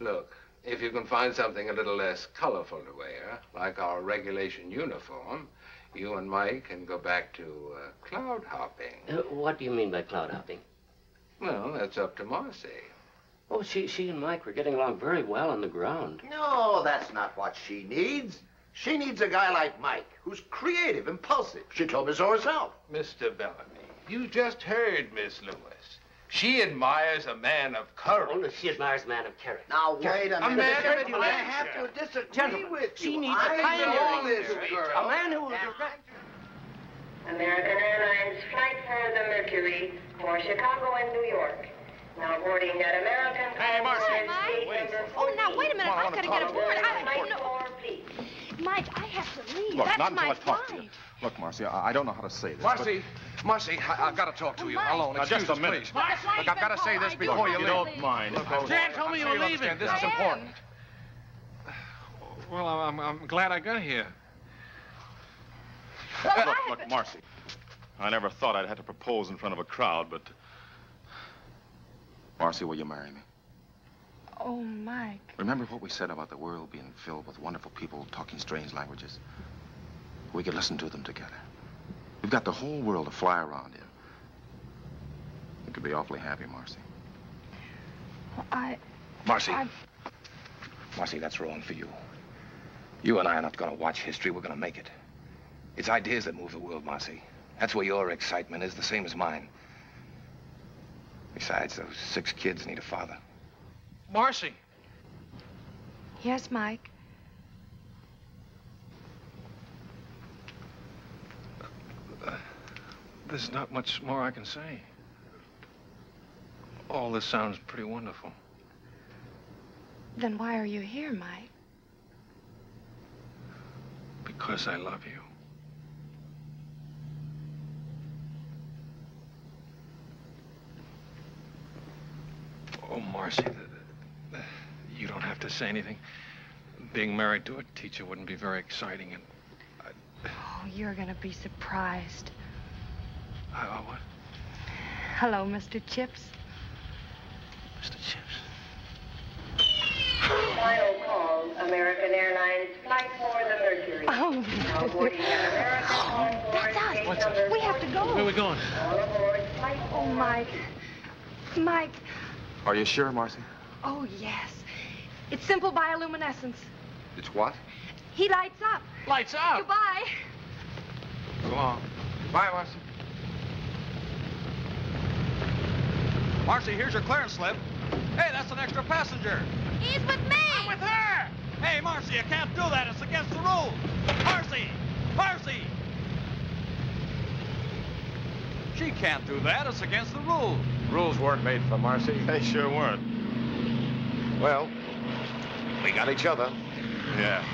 Look, if you can find something a little less colorful to wear, like our regulation uniform, you and Mike can go back to cloud hopping. What do you mean by cloud hopping? Well, that's up to Marcy. Oh, she and Mike were getting along very well on the ground. No, that's not what she needs. She needs a guy like Mike, who's creative, impulsive. She told me so herself. Mr. Bellamy, you just heard Miss Lewis. She admires a man of courage. Only she admires a man of character. Now, wait a minute. man of I have to disagree Gentlemen, with you. she needs a I know pioneering this spirit. girl. A man who will direct. American Airlines flight for the Mercury for Chicago and New York. Now boarding at American. Hey, Marcy. Oh, now, wait a minute. I've got to get aboard. Mike, I have to leave. Look, That's not until my I talk to you. flight. Look, Marcy, I don't know how to say this. Marcy, Marcy, I've got to talk to you alone. Now, just Excuse a us, minute. please. Marcy, Look, I've got to say this before you leave. Don't mind. Dan told me you were leaving. This is important. Well, I'm glad I got here. Look, Marcy, I never thought I'd have to propose in front of a crowd, but... Marcy, will you marry me? Oh, Mike. Remember what we said about the world being filled with wonderful people talking strange languages? We could listen to them together. We've got the whole world to fly around in. You could be awfully happy, Marcy. Well, Marcy. Marcy, that's wrong for you. You and I are not going to watch history. We're going to make it. It's ideas that move the world, Marcy. That's where your excitement is, the same as mine. Besides, those 6 kids need a father. Marcy. Yes, Mike. There's not much more I can say. All this sounds pretty wonderful. Then why are you here, Mike? Because I love you. Oh, Marcy, you don't have to say anything. Being married to a teacher wouldn't be very exciting, and Oh, you're gonna be surprised. what? Hello, Mr. Chips. Mr. Chips. Final call, American Airlines flight for the Mercury. Oh. Now boarding at American on board gate What's number it? We have to go. Where are we going? All aboard flight Oh, Mike. Mike. Are you sure, Marcy? Oh, yes. It's simple bioluminescence. It's what? He lights up. Lights up. Goodbye. Go on. Bye, Marcy. Marcy, here's your clearance slip. Hey, that's an extra passenger. He's with me. I'm with her. Hey, Marcy, you can't do that. It's against the rules. Marcy! Marcy! She can't do that. It's against the rules. Rules weren't made for Marcy. They sure weren't. Well, we got each other. Yeah.